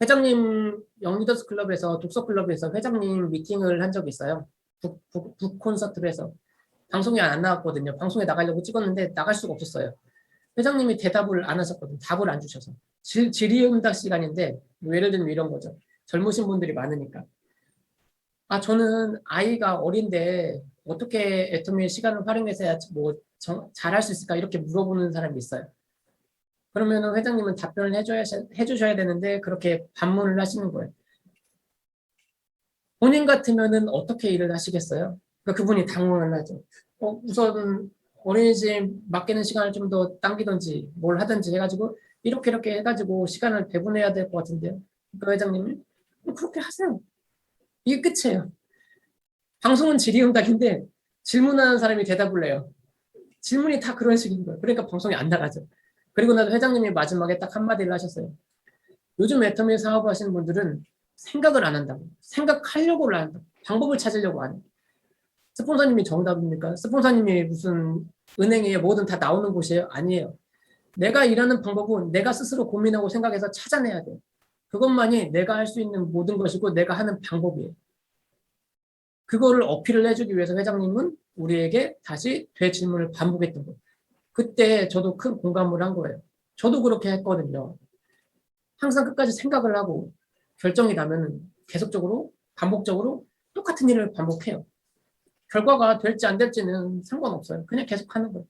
회장님 영리더스 클럽에서 독서클럽에서 회장님 미팅을 한 적이 있어요. 북 콘서트를 해서. 방송이 안 나왔거든요. 방송에 나가려고 찍었는데 나갈 수가 없었어요. 회장님이 대답을 안 하셨거든요. 답을 안 주셔서. 질의응답 시간인데 뭐 예를 들면 이런 거죠. 젊으신 분들이 많으니까. 저는 아이가 어린데 어떻게 애터미의 시간을 활용해서 뭐 잘할 수 있을까 이렇게 물어보는 사람이 있어요. 그러면은 회장님은 답변을 해주셔야 되는데 그렇게 반문을 하시는 거예요. 본인 같으면은 어떻게 일을 하시겠어요? 그러니까 그분이 당황을 하죠. 우선 어린이집 맡기는 시간을 좀 더 당기든지 뭘 하든지 해가지고 이렇게 해가지고 시간을 배분해야 될 것 같은데요. 그러니까 회장님이 그렇게 하세요. 이게 끝이에요. 방송은 질의응답인데 질문하는 사람이 대답을 해요. 질문이 다 그런 식인 거예요. 그러니까 방송이 안 나가죠. 그리고 나서 회장님이 마지막에 딱 한마디를 하셨어요. 요즘 애터미 사업 하시는 분들은 생각을 안 한다고. 생각하려고를 안 한다고. 방법을 찾으려고 안 해요. 스폰서님이 정답입니까? 스폰서님이 무슨 은행에 뭐든 다 나오는 곳이에요? 아니에요. 내가 일하는 방법은 내가 스스로 고민하고 생각해서 찾아내야 돼요. 그것만이 내가 할 수 있는 모든 것이고 내가 하는 방법이에요. 그거를 어필을 해주기 위해서 회장님은 우리에게 다시 되질문을 반복했던 거예요. 그때 저도 큰 공감을 한 거예요. 저도 그렇게 했거든요. 항상 끝까지 생각을 하고 결정이 나면 계속적으로 반복적으로 똑같은 일을 반복해요. 결과가 될지 안 될지는 상관없어요. 그냥 계속 하는 거예요.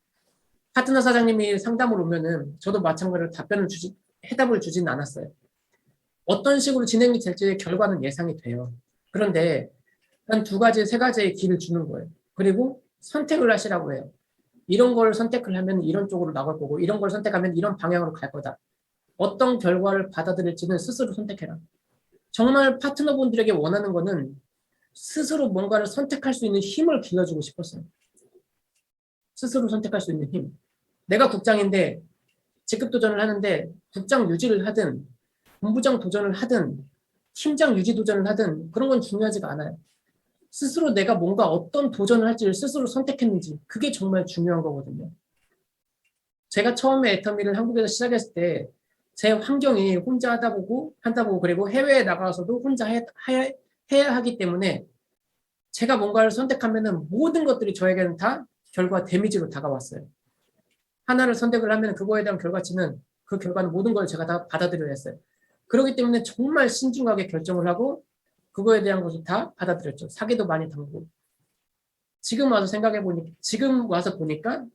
파트너 사장님이 상담을 오면은 저도 마찬가지로 해답을 주진 않았어요. 어떤 식으로 진행이 될지의 결과는 예상이 돼요. 그런데 한 2가지, 3가지의 길을 주는 거예요. 그리고 선택을 하시라고 해요. 이런 걸 선택을 하면 이런 쪽으로 나갈 거고 이런 걸 선택하면 이런 방향으로 갈 거다. 어떤 결과를 받아들일지는 스스로 선택해라. 정말 파트너분들에게 원하는 거는 스스로 뭔가를 선택할 수 있는 힘을 길러주고 싶었어요. 스스로 선택할 수 있는 힘. 내가 국장인데 직급 도전을 하는데 국장 유지를 하든 본부장 도전을 하든 팀장 유지 도전을 하든 그런 건 중요하지가 않아요. 스스로 내가 뭔가 어떤 도전을 할지를 스스로 선택했는지 그게 정말 중요한 거거든요. 제가 처음에 애터미를 한국에서 시작했을 때 제 환경이 혼자 한다 보고 그리고 해외에 나가서도 혼자 해야 하기 때문에 제가 뭔가를 선택하면은 모든 것들이 저에게는 다 결과 데미지로 다가왔어요. 하나를 선택을 하면 그거에 대한 결과치는 그 결과는 모든 걸 제가 다 받아들여야 했어요. 그렇기 때문에 정말 신중하게 결정을 하고 그거에 대한 것을 다 받아들였죠. 사기도 많이 당하고. 지금 와서 보니까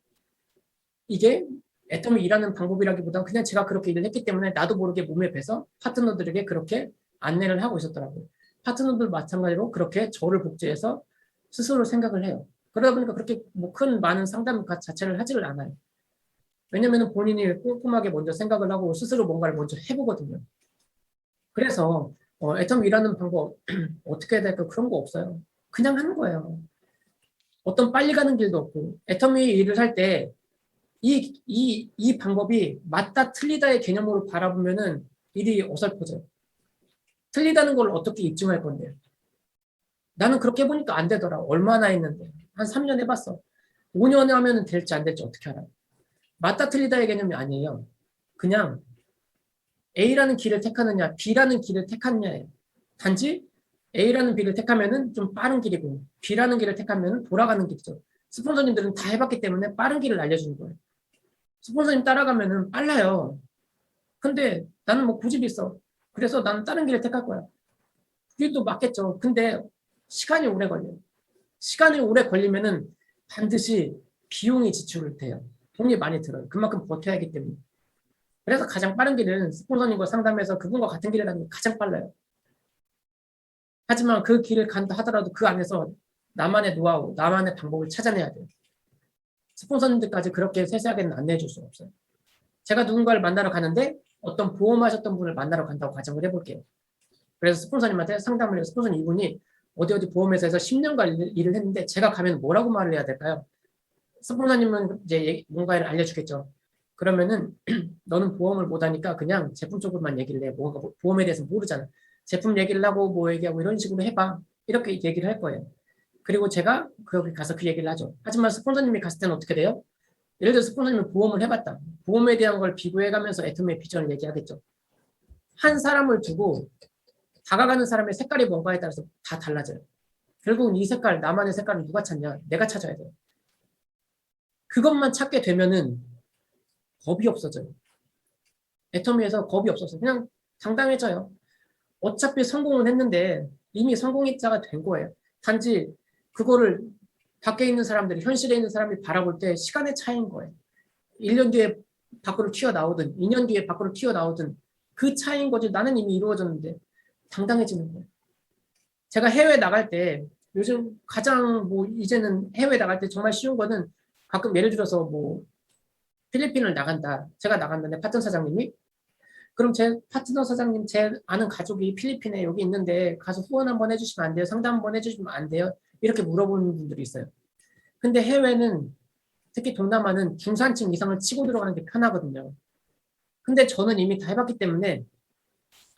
이게 애터미 일하는 방법이라기보다 그냥 제가 그렇게 일을 했기 때문에 나도 모르게 몸에 배서 파트너들에게 그렇게 안내를 하고 있었더라고요. 파트너들 마찬가지로 그렇게 저를 복제해서 스스로 생각을 해요. 그러다 보니까 그렇게 많은 상담 자체를 하지를 않아요. 왜냐면 본인이 꼼꼼하게 먼저 생각을 하고 스스로 뭔가를 먼저 해보거든요. 그래서 애터미 일하는 방법 어떻게 해야 될까 그런 거 없어요. 그냥 하는 거예요. 어떤 빨리 가는 길도 없고 애터미 일을 할 때 이 방법이 맞다 틀리다의 개념으로 바라보면은 일이 어설퍼져요. 틀리다는 걸 어떻게 입증할 건데요? 나는 그렇게 해보니까 안 되더라. 얼마나 했는데. 한 3년 해봤어. 5년 하면 될지 안 될지 어떻게 알아요? 맞다 틀리다의 개념이 아니에요. 그냥 A라는 길을 택하느냐 B라는 길을 택하느냐예요. 단지 A라는 길을 택하면은 좀 빠른 길이고 B라는 길을 택하면은 돌아가는 길이죠. 스폰서님들은 다 해봤기 때문에 빠른 길을 알려주는 거예요. 스폰서님 따라가면은 빨라요. 근데 나는 고집이 있어. 그래서 나는 다른 길을 택할 거야. 길도 맞겠죠. 근데 시간이 오래 걸려요. 시간이 오래 걸리면은 반드시 비용이 지출을 돼요. 돈이 많이 들어요. 그만큼 버텨야 하기 때문에. 그래서 가장 빠른 길은 스폰서님과 상담해서 그분과 같은 길을 가는 게 가장 빨라요. 하지만 그 길을 간다 하더라도 그 안에서 나만의 노하우, 나만의 방법을 찾아내야 돼요. 스폰서님들까지 그렇게 세세하게는 안내해 줄 수 없어요. 제가 누군가를 만나러 가는데 어떤 보험하셨던 분을 만나러 간다고 가정을 해볼게요. 그래서 스폰서님한테 상담을 해요. 스폰서님 이분이 어디 보험회사에서 10년간 일을 했는데 제가 가면 뭐라고 말을 해야 될까요? 스폰서님은 이제 뭔가를 알려주겠죠. 그러면은 너는 보험을 못하니까 그냥 제품 쪽으로만 얘기를 해. 뭔가 보험에 대해서 모르잖아. 제품 얘기를 하고 뭐 얘기하고 이런 식으로 해봐. 이렇게 얘기를 할 거예요. 그리고 제가 거기 가서 그 얘기를 하죠. 하지만 스폰서님이 갔을 때는 어떻게 돼요? 예를 들어 스폰서님은 보험을 해봤다. 보험에 대한 걸 비교해가면서 애터미의 비전을 얘기하겠죠. 한 사람을 두고 다가가는 사람의 색깔이 뭔가에 따라서 다 달라져요. 결국은 이 색깔, 나만의 색깔은 누가 찾냐? 내가 찾아야 돼요. 그것만 찾게 되면은 겁이 없어져요. 애터미에서 겁이 없어서 그냥 당당해져요. 어차피 성공은 했는데 이미 성공자가 된 거예요. 단지 그거를 밖에 있는 사람들이 현실에 있는 사람이 바라볼 때 시간의 차이인 거예요. 1년 뒤에 밖으로 튀어나오든 2년 뒤에 밖으로 튀어나오든 그 차이인 거지. 나는 이미 이루어졌는데 당당해지는 거예요. 제가 해외 나갈 때 요즘 가장 뭐 이제는 해외 나갈 때 정말 쉬운 거는 가끔 예를 들어서 뭐 필리핀을 나간다. 제가 나갔는데 파트너 사장님이 그럼 제 파트너 사장님 제 아는 가족이 필리핀에 여기 있는데 가서 후원 한번 해주시면 안 돼요? 상담 한번 해주시면 안 돼요? 이렇게 물어보는 분들이 있어요. 근데 해외는 특히 동남아는 중산층 이상을 치고 들어가는 게 편하거든요. 근데 저는 이미 다 해봤기 때문에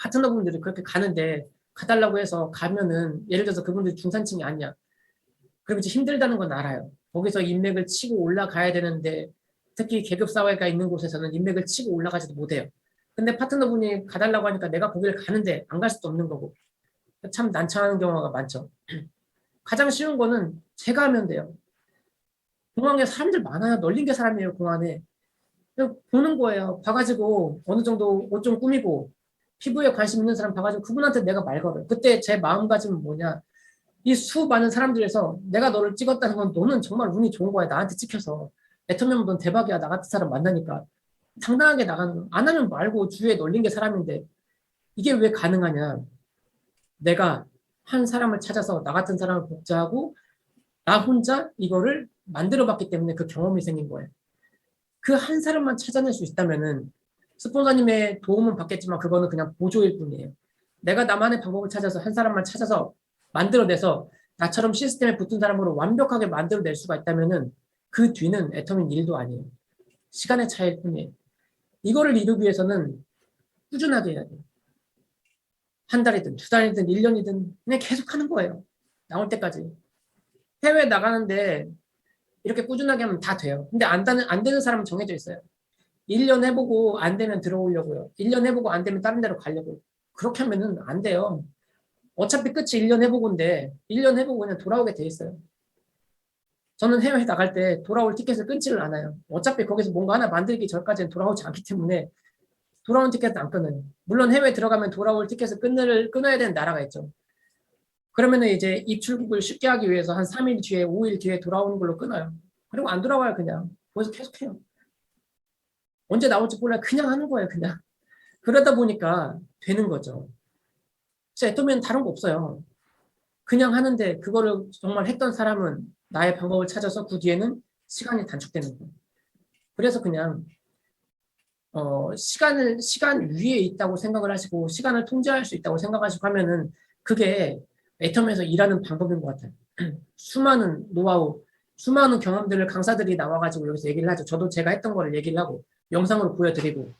파트너분들이 그렇게 가는데 가달라고 해서 가면은 예를 들어서 그분들이 중산층이 아니야. 그럼 이제 힘들다는 건 알아요. 거기서 인맥을 치고 올라가야 되는데 특히 계급 사회가 있는 곳에서는 인맥을 치고 올라가지도 못해요. 근데 파트너분이 가달라고 하니까 내가 거기를 가는데 안 갈 수도 없는 거고 참 난처한 경우가 많죠. 가장 쉬운 거는 제가 하면 돼요. 공항에 사람들 많아요. 널린 게 사람이에요. 공항에. 그냥 보는 거예요. 봐가지고 어느 정도 옷 좀 꾸미고 피부에 관심 있는 사람 봐가지고 그분한테 내가 말 걸어요. 그때 제 마음가짐은 뭐냐. 이 수많은 사람들에서 내가 너를 찍었다는 건 너는 정말 운이 좋은 거야. 나한테 찍혀서. 애터면 넌 대박이야. 나 같은 사람 만나니까. 당당하게 나가는 거. 안 하면 말고 주위에 널린 게 사람인데 이게 왜 가능하냐. 내가 한 사람을 찾아서 나 같은 사람을 복제하고 나 혼자 이거를 만들어 봤기 때문에 그 경험이 생긴 거예요. 그 한 사람만 찾아낼 수 있다면은 스폰서님의 도움은 받겠지만 그거는 그냥 보조일 뿐이에요. 내가 나만의 방법을 찾아서 한 사람만 찾아서 만들어내서 나처럼 시스템에 붙은 사람으로 완벽하게 만들어낼 수가 있다면은 그 뒤는 애터미는 일도 아니에요. 시간의 차이일 뿐이에요. 이거를 이루기 위해서는 꾸준하게 해야 돼요. 한 달이든 두 달이든 1년이든 그냥 계속 하는 거예요. 나올 때까지. 해외 나가는데 이렇게 꾸준하게 하면 다 돼요. 근데 안 되는 사람은 정해져 있어요. 1년 해보고 안 되면 들어오려고요. 1년 해보고 안 되면 다른 데로 가려고요. 그렇게 하면은 안 돼요. 어차피 끝이 1년 해보고인데 1년 해보고 그냥 돌아오게 돼 있어요. 저는 해외 나갈 때 돌아올 티켓을 끊지를 않아요. 어차피 거기서 뭔가 하나 만들기 전까지는 돌아오지 않기 때문에 돌아온 티켓은 안 끊어요. 물론 해외 들어가면 돌아올 티켓을 끊어야 되는 나라가 있죠. 그러면은 이제 입출국을 쉽게 하기 위해서 한 3일 뒤에 5일 뒤에 돌아오는 걸로 끊어요. 그리고 안 돌아와요. 그냥 거기서 계속해요. 언제 나올지 몰라요. 그냥 하는 거예요. 그냥. 그러다 보니까 되는 거죠. 그래서 애터미는 다른 거 없어요. 그냥 하는데 그거를 정말 했던 사람은 나의 방법을 찾아서 그 뒤에는 시간이 단축되는 거예요. 그래서 그냥 시간 위에 있다고 생각을 하시고 시간을 통제할 수 있다고 생각하시고 하면은 그게 애터미에서 일하는 방법인 것 같아요. 수많은 노하우, 수많은 경험들을 강사들이 나와가지고 여기서 얘기를 하죠. 저도 제가 했던 거를 얘기를 하고 영상으로 보여드리고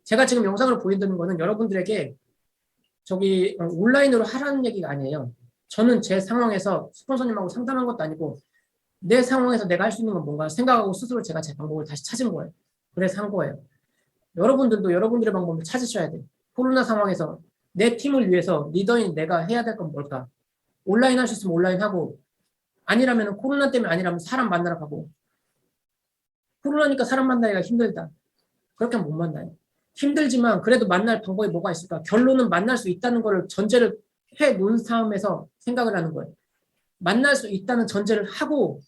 제가 지금 영상으로 보여드리는 거는 여러분들에게 저기 온라인으로 하라는 얘기가 아니에요. 저는 제 상황에서 스폰서님하고 상담한 것도 아니고 내 상황에서 내가 할 수 있는 건 뭔가 생각하고 스스로 제가 제 방법을 다시 찾은 거예요. 그래서 한 거예요. 여러분들도 여러분들의 방법을 찾으셔야 돼요. 코로나 상황에서 내 팀을 위해서 리더인 내가 해야 될 건 뭘까? 온라인 할 수 있으면 온라인 하고 아니라면 코로나 때문에 아니라면 사람 만나러 가고 코로나니까 사람 만나기가 힘들다. 그렇게 하면 못 만나요. 힘들지만 그래도 만날 방법이 뭐가 있을까? 결론은 만날 수 있다는 걸 전제를 해 놓은 상황에서 생각을 하는 거예요. 만날 수 있다는 전제를 하고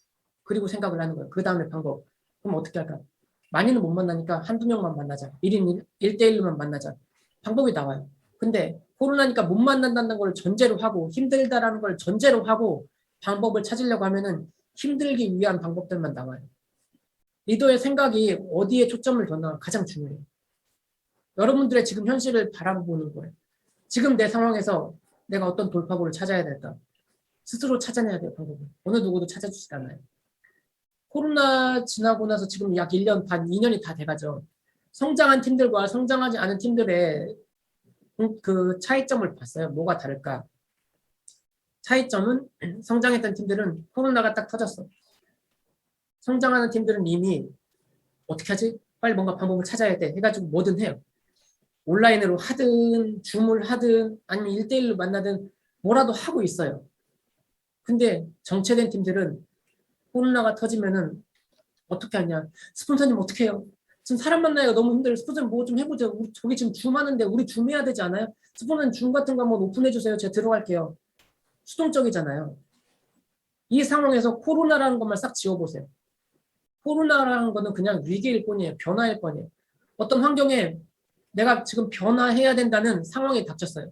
그리고 생각을 하는 거예요. 그 다음에 방법. 그럼 어떻게 할까? 많이는 못 만나니까 한두 명만 만나자. 1인 1대1로만 만나자. 방법이 나와요. 근데 코로나니까 못 만난다는 걸 전제로 하고 힘들다라는 걸 전제로 하고 방법을 찾으려고 하면은 힘들기 위한 방법들만 나와요. 리더의 생각이 어디에 초점을 뒀나 가장 중요해요. 여러분들의 지금 현실을 바라보는 거예요. 지금 내 상황에서 내가 어떤 돌파구를 찾아야 될까? 스스로 찾아내야 돼요, 방법을. 어느 누구도 찾아주지 않아요. 코로나 지나고 나서 지금 약 1년 반, 2년이 다 돼가죠. 성장한 팀들과 성장하지 않은 팀들의 그 차이점을 봤어요. 뭐가 다를까? 차이점은 성장했던 팀들은 코로나가 딱 터졌어. 성장하는 팀들은 이미 어떻게 하지? 빨리 뭔가 방법을 찾아야 돼. 해가지고 뭐든 해요. 온라인으로 하든 줌을 하든 아니면 1대1로 만나든 뭐라도 하고 있어요. 근데 정체된 팀들은 코로나가 터지면은 어떻게 하냐. 스폰서님 어떻게 해요? 지금 사람 만나기가 너무 힘들어요. 스폰서님 뭐 좀 해보죠. 우리 저기 지금 줌 하는데 우리 줌 해야 되지 않아요? 스폰서님 줌 같은 거 한번 오픈해주세요. 제가 들어갈게요. 수동적이잖아요. 이 상황에서 코로나라는 것만 싹 지워보세요. 코로나라는 거는 그냥 위기일 뿐이에요. 변화일 뿐이에요. 어떤 환경에 내가 지금 변화해야 된다는 상황이 닥쳤어요.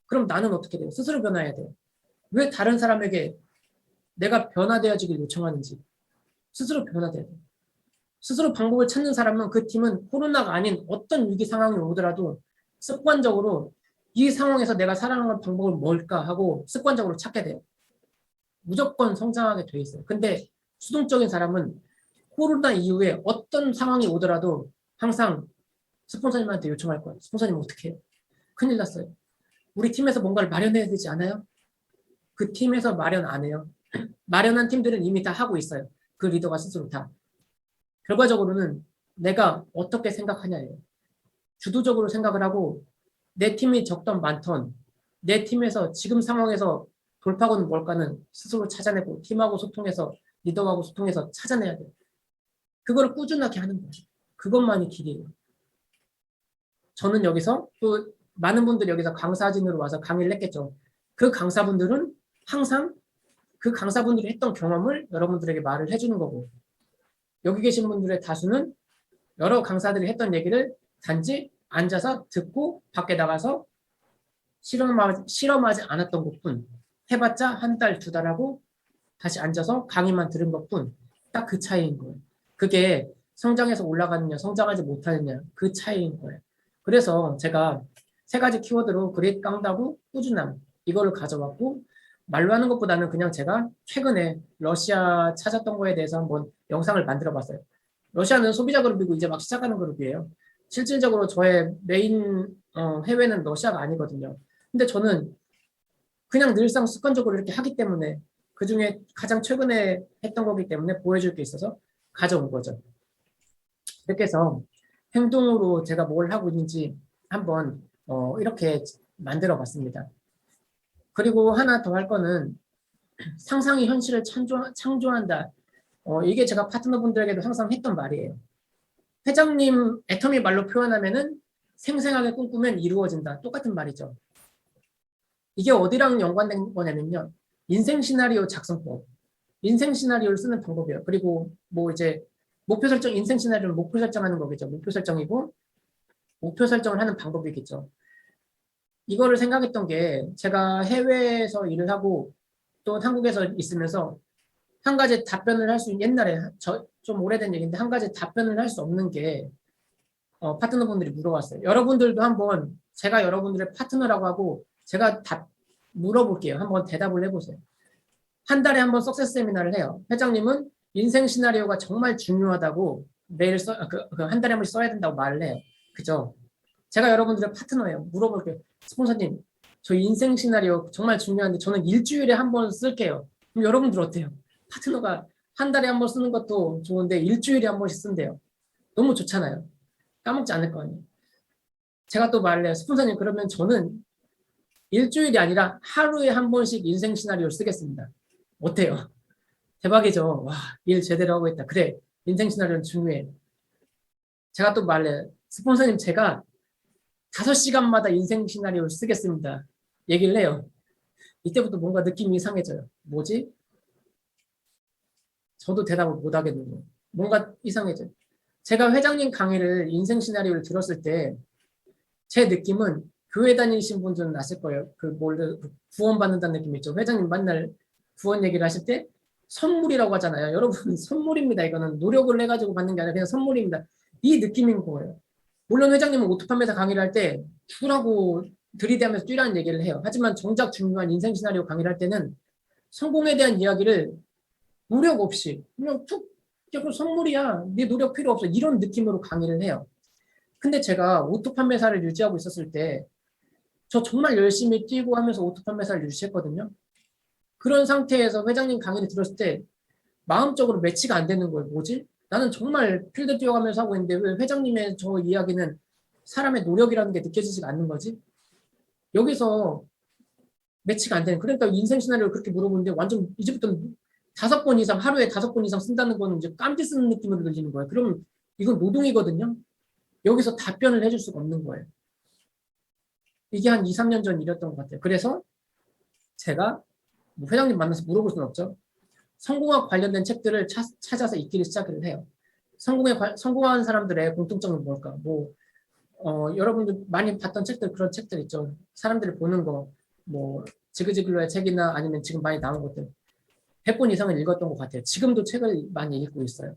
그럼 나는 어떻게 돼요? 스스로 변화해야 돼요. 왜 다른 사람에게 내가 변화되어지길 요청하는지 스스로 변화돼야 돼요. 스스로 방법을 찾는 사람은 그 팀은 코로나가 아닌 어떤 위기 상황이 오더라도 습관적으로 이 상황에서 내가 살아나갈 방법은 뭘까 하고 습관적으로 찾게 돼요. 무조건 성장하게 돼 있어요. 근데 수동적인 사람은 코로나 이후에 어떤 상황이 오더라도 항상 스폰서님한테 요청할 거예요. 스폰서님 어떻게 해요? 큰일 났어요. 우리 팀에서 뭔가를 마련해야 되지 않아요? 그 팀에서 마련 안 해요. 마련한 팀들은 이미 다 하고 있어요. 그 리더가 스스로 다. 결과적으로는 내가 어떻게 생각하냐예요. 주도적으로 생각을 하고 내 팀이 적던 많던 내 팀에서 지금 상황에서 돌파구는 뭘까는 스스로 찾아내고 팀하고 소통해서 리더하고 소통해서 찾아내야 돼요. 그거를 꾸준하게 하는 거예요. 그것만이 길이에요. 저는 여기서 또 많은 분들이 여기서 강사진으로 와서 강의를 했겠죠. 그 강사분들은 항상 그 강사분들이 했던 경험을 여러분들에게 말을 해주는 거고 여기 계신 분들의 다수는 여러 강사들이 했던 얘기를 단지 앉아서 듣고 밖에 나가서 실험하지 않았던 것뿐 해봤자 한 달, 두 달 하고 다시 앉아서 강의만 들은 것뿐 딱 그 차이인 거예요. 그게 성장해서 올라가느냐 성장하지 못하느냐 그 차이인 거예요. 그래서 제가 3가지 키워드로 그릿 깡다구 꾸준함 이거를 가져왔고 말로 하는 것보다는 그냥 제가 최근에 러시아 찾았던 거에 대해서 한번 영상을 만들어 봤어요. 러시아는 소비자 그룹이고 이제 막 시작하는 그룹이에요. 실질적으로 저의 메인 해외는 러시아가 아니거든요. 근데 저는 그냥 늘상 습관적으로 이렇게 하기 때문에 그중에 가장 최근에 했던 거기 때문에 보여줄 게 있어서 가져온 거죠. 이렇게 해서 행동으로 제가 뭘 하고 있는지 한번 이렇게 만들어 봤습니다. 그리고 하나 더 할 거는 상상이 현실을 창조한다. 이게 제가 파트너분들에게도 항상 했던 말이에요. 회장님 애터미 말로 표현하면은 생생하게 꿈꾸면 이루어진다. 똑같은 말이죠. 이게 어디랑 연관된 거냐면요. 인생 시나리오 작성법. 인생 시나리오를 쓰는 방법이에요. 그리고 뭐 이제 목표 설정, 인생 시나리오는 목표 설정하는 거겠죠. 목표 설정이고 목표 설정을 하는 방법이겠죠. 이거를 생각했던 게 제가 해외에서 일을 하고 또 한국에서 있으면서 한 가지 답변을 할 수 옛날에 좀 오래된 얘기인데 한 가지 답변을 할 수 없는 게 파트너분들이 물어봤어요. 여러분들도 한번 제가 여러분들의 파트너라고 하고 제가 물어볼게요. 한번 대답을 해보세요. 한 달에 한번 석세스 세미나를 해요. 회장님은 인생 시나리오가 정말 중요하다고 매일 한 달에 한 번씩 써야 된다고 말을 해요. 그죠? 제가 여러분들의 파트너예요. 물어볼게요. 스폰서님, 저 인생 시나리오 정말 중요한데 저는 일주일에 한 번 쓸게요. 그럼 여러분들 어때요? 파트너가 한 달에 한 번 쓰는 것도 좋은데 일주일에 한 번씩 쓴대요. 너무 좋잖아요. 까먹지 않을 거 아니에요. 제가 또 말을 해요. 스폰서님, 그러면 저는 일주일이 아니라 하루에 한 번씩 인생 시나리오를 쓰겠습니다. 어때요? 대박이죠. 와, 일 제대로 하고 있다. 그래, 인생 시나리오는 중요해. 제가 또 말해요. 스폰서님, 제가 5시간마다 인생 시나리오를 쓰겠습니다. 얘기를 해요. 이때부터 뭔가 느낌이 이상해져요. 뭐지? 저도 대답을 못 하겠는데 뭔가 이상해져요. 제가 회장님 강의를 인생 시나리오를 들었을 때 제 느낌은 교회 다니신 분들은 아실 거예요. 구원 받는다는 느낌 있죠. 회장님 맨날 구원 얘기를 하실 때 선물이라고 하잖아요. 여러분 선물입니다. 이거는 노력을 해가지고 받는 게 아니라 그냥 선물입니다. 이 느낌인 거예요. 물론 회장님은 오토 판매사 강의를 할 때 죽으라고 들이대면서 뛰라는 얘기를 해요. 하지만 정작 중요한 인생 시나리오 강의를 할 때는 성공에 대한 이야기를 노력 없이 그냥 툭 선물이야. 네 노력 필요 없어. 이런 느낌으로 강의를 해요. 근데 제가 오토 판매사를 유지하고 있었을 때 저 정말 열심히 뛰고 하면서 오토 판매사를 유지했거든요. 그런 상태에서 회장님 강의를 들었을 때 마음적으로 매치가 안 되는 거예요. 뭐지? 나는 정말 필드 뛰어가면서 하고 있는데 왜 회장님의 저 이야기는 사람의 노력이라는 게 느껴지지가 않는 거지? 여기서 매치가 안 되는. 그러니까 인생 시나리오를 그렇게 물어보는데 완전 이제부터는 5번 이상 하루에 5번 이상 쓴다는 거는 이제 깜지 쓰는 느낌으로 들리는 거예요. 그럼 이건 노동이거든요. 여기서 답변을 해줄 수가 없는 거예요. 이게 한 2, 3년 전 일이었던 것 같아요. 그래서 제가 회장님 만나서 물어볼 수는 없죠. 성공학 관련된 책들을 찾아서 읽기를 시작을 해요. 성공한 사람들의 공통점이 뭘까? 뭐 여러분들 많이 봤던 책들, 그런 책들 있죠. 사람들이 보는 거, 뭐 지그지글로의 책이나 아니면 지금 많이 나온 것들 100권 이상을 읽었던 것 같아요. 지금도 책을 많이 읽고 있어요.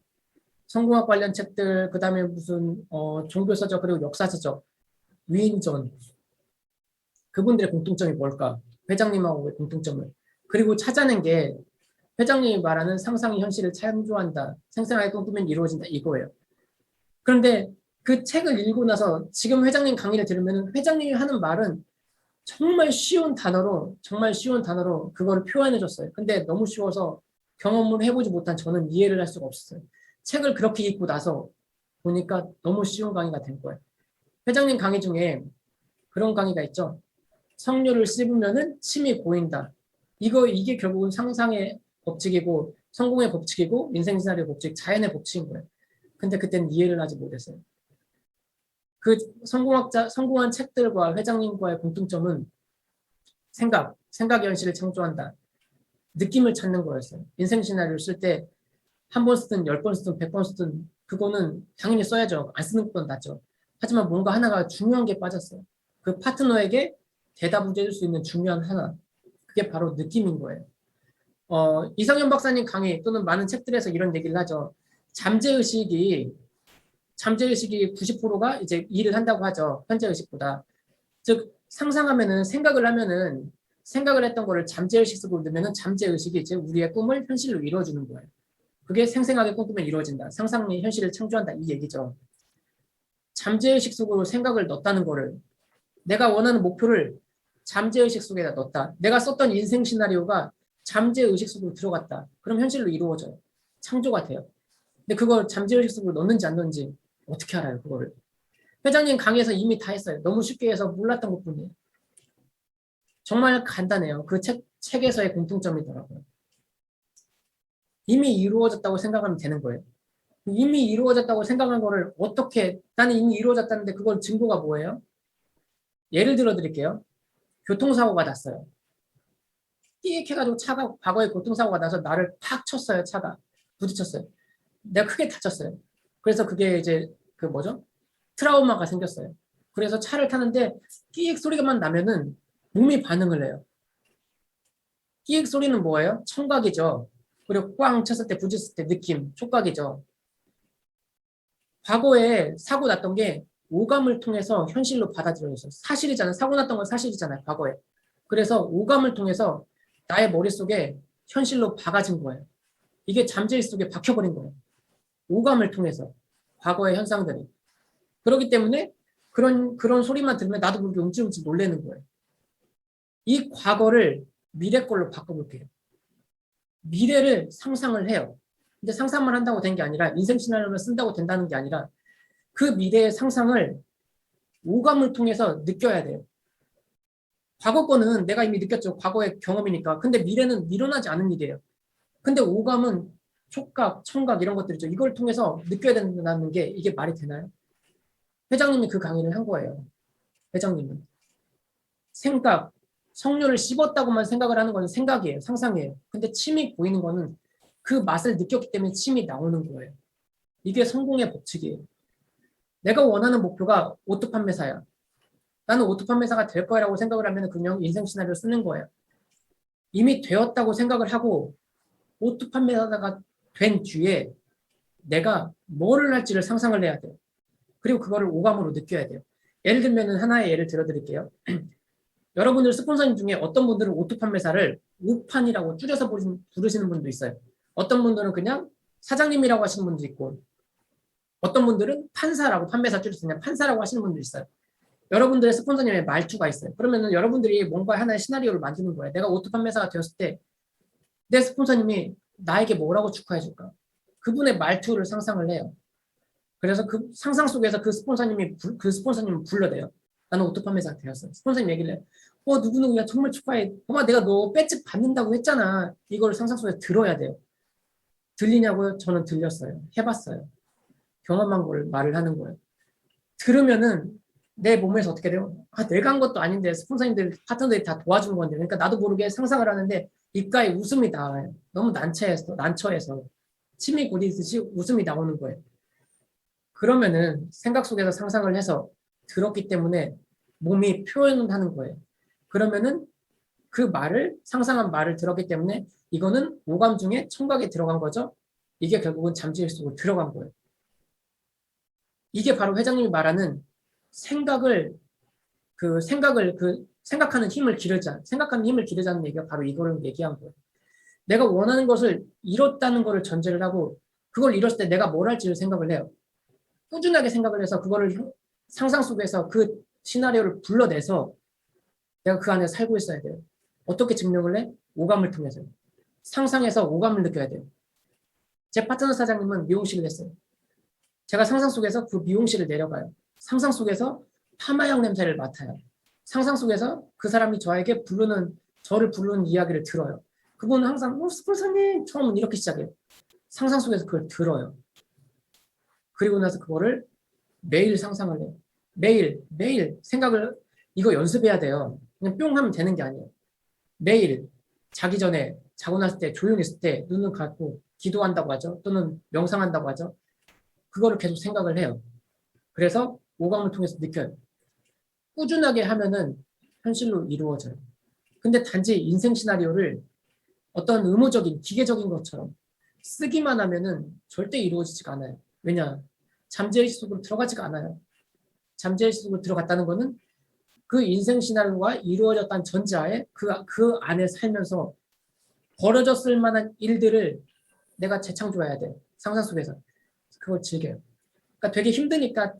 성공학 관련 책들, 그 다음에 무슨 종교서적 그리고 역사서적, 위인전, 그분들의 공통점이 뭘까? 회장님하고의 공통점을. 그리고 찾아낸 게 회장님이 말하는 상상이 현실을 창조한다. 생생하게 꿈꾸면 이루어진다. 이거예요. 그런데 그 책을 읽고 나서 지금 회장님 강의를 들으면 회장님이 하는 말은 정말 쉬운 단어로 그거를 표현해 줬어요. 근데 너무 쉬워서 경험을 해보지 못한 저는 이해를 할 수가 없었어요. 책을 그렇게 읽고 나서 보니까 너무 쉬운 강의가 된 거예요. 회장님 강의 중에 그런 강의가 있죠. 석류를 씹으면은 침이 고인다. 이게 결국은 상상의 법칙이고 성공의 법칙이고 인생 시나리오 법칙, 자연의 법칙인 거예요. 근데 그때는 이해를 하지 못했어요. 그 성공한 책들과 회장님과의 공통점은 생각의 현실을 창조한다. 느낌을 찾는 거였어요. 인생 시나리오를 쓸 때 한 번 쓰든 10번 쓰든 100번 쓰든 그거는 당연히 써야죠. 안 쓰는 것보다 낫죠. 하지만 뭔가 하나가 중요한 게 빠졌어요. 그 파트너에게 대답을 해줄 수 있는 중요한 하나. 그게 바로 느낌인 거예요. 이상현 박사님 강의 또는 많은 책들에서 이런 얘기를 하죠. 잠재의식이 90%가 이제 일을 한다고 하죠. 현재의식보다. 즉 상상하면은 생각을 했던 거를 잠재의식 속으로 넣으면은 잠재의식이 이제 우리의 꿈을 현실로 이루어주는 거예요. 그게 생생하게 꿈꾸면 이루어진다. 상상의 현실을 창조한다. 이 얘기죠. 잠재의식 속으로 생각을 넣었다는 거를 내가 원하는 목표를 잠재의식 속에다 넣었다. 내가 썼던 인생 시나리오가 잠재의식 속으로 들어갔다. 그럼 현실로 이루어져요. 창조가 돼요. 근데 그걸 잠재의식 속으로 넣는지 안 넣는지 어떻게 알아요, 그거를? 회장님 강의에서 이미 다 했어요. 너무 쉽게 해서 몰랐던 것뿐이에요. 정말 간단해요. 그 책에서의 공통점이더라고요. 이미 이루어졌다고 생각하면 되는 거예요. 이미 이루어졌다고 생각한 거를 어떻게, 나는 이미 이루어졌다는데 그걸 증거가 뭐예요? 예를 들어 드릴게요. 교통사고가 났어요. 띠익 해가지고 차가 과거에 교통사고가 나서 나를 팍 쳤어요. 차가 부딪혔어요. 내가 크게 다쳤어요. 그래서 그게 이제 그 뭐죠? 트라우마가 생겼어요. 그래서 차를 타는데 끼익 소리가만 나면은 몸이 반응을 해요. 끼익 소리는 뭐예요? 청각이죠. 그리고 꽝 쳤을 때 부딪혔을 때 느낌, 촉각이죠. 과거에 사고 났던 게 오감을 통해서 현실로 받아들여졌어요. 사실이잖아요. 사고 났던 건 사실이잖아요. 과거에. 그래서 오감을 통해서 나의 머릿속에 현실로 박아진 거예요. 이게 잠재의식 속에 박혀버린 거예요. 오감을 통해서 과거의 현상들이. 그렇기 때문에 그런 소리만 들으면 나도 모르게 움찔움찔 놀라는 거예요. 이 과거를 미래 걸로 바꿔볼게요. 미래를 상상을 해요. 근데 상상만 한다고 된 게 아니라 인생 시나리오를 쓴다고 된다는 게 아니라 그 미래의 상상을 오감을 통해서 느껴야 돼요. 과거 거는 내가 이미 느꼈죠. 과거의 경험이니까. 근데 미래는 일어나지 않은 일이에요. 근데 오감은 촉각, 청각 이런 것들이죠. 이걸 통해서 느껴야 된다는 게 이게 말이 되나요? 회장님이 그 강의를 한 거예요. 회장님은. 생각, 석류를 씹었다고만 생각을 하는 건 생각이에요. 상상이에요. 근데 침이 보이는 거는 그 맛을 느꼈기 때문에 침이 나오는 거예요. 이게 성공의 법칙이에요. 내가 원하는 목표가 오토 판매사야. 나는 오토 판매사가 될 거라고 생각을 하면 그냥 인생 시나리오 쓰는 거예요. 이미 되었다고 생각을 하고 오토 판매사가 된 뒤에 내가 뭐를 할지를 상상을 해야 돼요. 그리고 그거를 오감으로 느껴야 돼요. 예를 들면 하나의 예를 들어드릴게요. 여러분들 스폰서님 중에 어떤 분들은 오토 판매사를 오판이라고 줄여서 부르시는 분도 있어요. 어떤 분들은 그냥 사장님이라고 하시는 분도 있고 어떤 분들은 판사라고 판매사 줄여서 그냥 판사라고 하시는 분도 있어요. 여러분들의 스폰서님의 말투가 있어요. 그러면 여러분들이 뭔가 하나의 시나리오를 만드는 거예요. 내가 오토 판매사가 되었을 때 내 스폰서님이 나에게 뭐라고 축하해 줄까? 그분의 말투를 상상을 해요. 그래서 그 상상 속에서 그 스폰서님을 불러대요. 나는 오토 판매사가 되었어. 스폰서님 얘기를 해요. 누구누구야 정말 축하해. 내가 너 배지 받는다고 했잖아. 이걸 상상 속에서 들어야 돼요. 들리냐고요? 저는 들렸어요. 해봤어요. 경험한 걸 말을 하는 거예요. 들으면은 내 몸에서 어떻게 돼요? 내가 한 것도 아닌데 스폰서님들, 파트너들이 다 도와준 건데 그러니까 나도 모르게 상상을 하는데 입가에 웃음이 나와요. 너무 난처해서 침이 고리듯이 웃음이 나오는 거예요. 그러면은 생각 속에서 상상을 해서 들었기 때문에 몸이 표현을 하는 거예요. 그러면은 그 말을, 상상한 말을 들었기 때문에 이거는 오감 중에 청각에 들어간 거죠. 이게 결국은 잠재의 속으로 들어간 거예요. 이게 바로 회장님이 말하는 생각을 생각하는 힘을 기르자는 얘기가 바로 이거를 얘기한 거예요. 내가 원하는 것을 이뤘다는 것을 전제를 하고 그걸 이뤘을 때 내가 뭘 할지를 생각을 해요. 꾸준하게 생각을 해서 그거를 상상 속에서 그 시나리오를 불러내서 내가 그 안에 살고 있어야 돼요. 어떻게 증명을 해? 오감을 통해서요. 상상해서 오감을 느껴야 돼요. 제 파트너 사장님은 미용실을 했어요. 제가 상상 속에서 그 미용실을 내려가요. 상상 속에서 파마향 냄새를 맡아요. 상상 속에서 그 사람이 저를 부르는 이야기를 들어요. 그분은 항상 스폰서님 처음은 이렇게 시작해요. 상상 속에서 그걸 들어요. 그리고 나서 그거를 매일 상상을 해요. 매일 생각을 이거 연습해야 돼요. 그냥 뿅 하면 되는 게 아니에요. 매일 자기 전에 자고 났을 때 조용히 있을 때 눈을 감고 기도한다고 하죠. 또는 명상한다고 하죠. 그거를 계속 생각을 해요. 그래서 오감을 통해서 느껴요. 꾸준하게 하면은 현실로 이루어져요. 근데 단지 인생 시나리오를 어떤 의무적인 기계적인 것처럼 쓰기만 하면은 절대 이루어지지가 않아요. 왜냐? 잠재의식 속으로 들어가지가 않아요. 잠재의식 속으로 들어갔다는 거는 그 인생 시나리오가 이루어졌다는 전제하에 그 안에 살면서 벌어졌을 만한 일들을 내가 재창조해야 돼요. 상상 속에서. 그걸 즐겨요. 그러니까 되게 힘드니까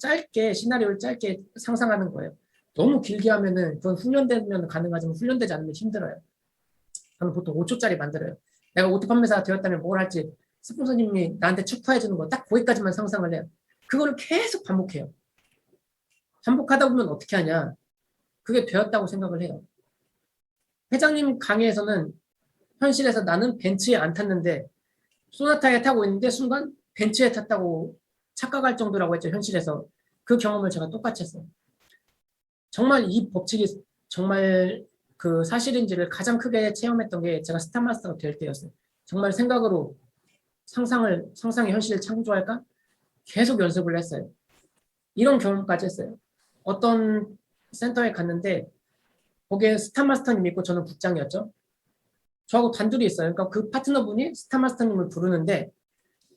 시나리오를 짧게 상상하는 거예요. 너무 길게 하면은 그건 훈련되면 가능하지만 훈련되지 않으면 힘들어요. 저는 보통 5초짜리 만들어요. 내가 오토 판매사가 되었다면 뭘 할지 스폰서님이 나한테 축하해 주는 거 딱 거기까지만 상상을 해요. 그거를 계속 반복해요. 반복하다 보면 어떻게 하냐. 그게 되었다고 생각을 해요. 회장님 강의에서는 현실에서 나는 벤츠에 안 탔는데 소나타에 타고 있는데 순간 벤츠에 탔다고 착각할 정도라고 했죠. 현실에서. 그 경험을 제가 똑같이 했어요. 정말 이 법칙이 정말 그 사실인지를 가장 크게 체험했던 게 제가 스타마스터가 될 때였어요. 정말 생각으로 상상의 현실을 창조할까? 계속 연습을 했어요. 이런 경험까지 했어요. 어떤 센터에 갔는데 거기에 스타마스터님 있고 저는 국장이었죠. 저하고 단둘이 있어요. 그러니까 그 파트너분이 스타마스터님을 부르는데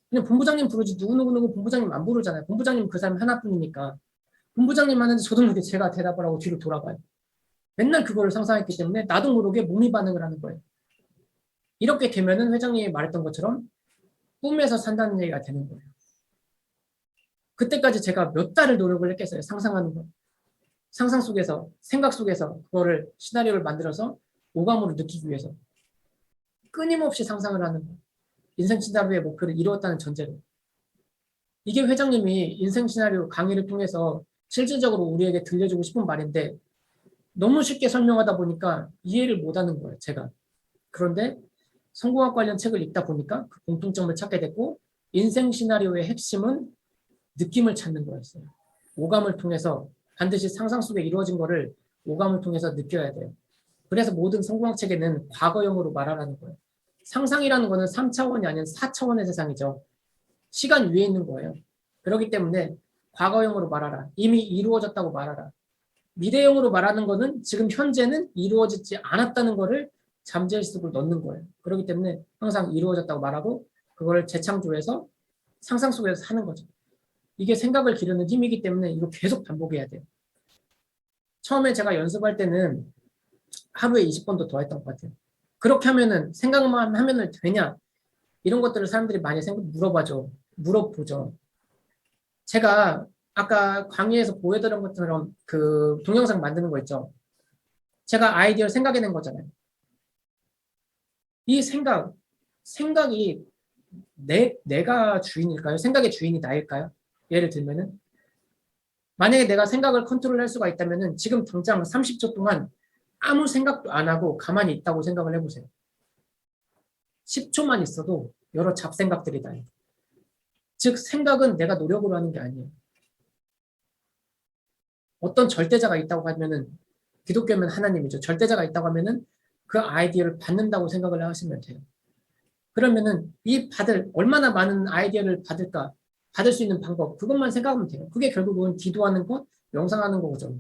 그냥 본부장님 부르지 누구누구 본부장님 안 부르잖아요. 본부장님 그 사람 하나뿐이니까. 본부장님 하는데 저도 모르게 제가 대답을 하고 뒤로 돌아가요. 맨날 그거를 상상했기 때문에 나도 모르게 몸이 반응을 하는 거예요. 이렇게 되면은 회장님이 말했던 것처럼 꿈에서 산다는 얘기가 되는 거예요. 그때까지 제가 몇 달을 노력을 했겠어요. 상상하는 거. 상상 속에서, 생각 속에서 그거를 시나리오를 만들어서 오감으로 느끼기 위해서 끊임없이 상상을 하는 거예요. 인생 시나리오의 목표를 이루었다는 전제로. 이게 회장님이 인생 시나리오 강의를 통해서 실질적으로 우리에게 들려주고 싶은 말인데 너무 쉽게 설명하다 보니까 이해를 못하는 거예요. 제가. 그런데 성공학 관련 책을 읽다 보니까 그 공통점을 찾게 됐고 인생 시나리오의 핵심은 느낌을 찾는 거였어요. 오감을 통해서 반드시 상상 속에 이루어진 거를 오감을 통해서 느껴야 돼요. 그래서 모든 성공학 책에는 과거형으로 말하라는 거예요. 상상이라는 거는 3차원이 아닌 4차원의 세상이죠. 시간 위에 있는 거예요. 그렇기 때문에 과거형으로 말하라. 이미 이루어졌다고 말하라. 미래형으로 말하는 거는 지금 현재는 이루어지지 않았다는 거를 잠재의식으로 넣는 거예요. 그렇기 때문에 항상 이루어졌다고 말하고 그거를 재창조해서 상상 속에서 사는 거죠. 이게 생각을 기르는 힘이기 때문에 이거 계속 반복해야 돼요. 처음에 제가 연습할 때는 하루에 20번도 더 했던 것 같아요. 그렇게 하면은 생각만 하면은 되냐? 이런 것들을 사람들이 많이 물어보죠. 제가 아까 강의에서 보여드린 것처럼 그 동영상 만드는 거 있죠. 제가 아이디어를 생각해낸 거잖아요. 이 생각이 내가 주인일까요? 생각의 주인이 나일까요? 예를 들면은 만약에 내가 생각을 컨트롤할 수가 있다면은 지금 당장 30초 동안 아무 생각도 안 하고 가만히 있다고 생각을 해보세요. 10초만 있어도 여러 잡생각들이 나요. 즉 생각은 내가 노력으로 하는 게 아니에요. 어떤 절대자가 있다고 하면은 기독교면 하나님이죠. 절대자가 있다고 하면은 그 아이디어를 받는다고 생각을 하시면 돼요. 그러면은 얼마나 많은 아이디어를 받을 수 있는 방법, 그것만 생각하면 돼요. 그게 결국은 기도하는 것, 명상하는 거죠.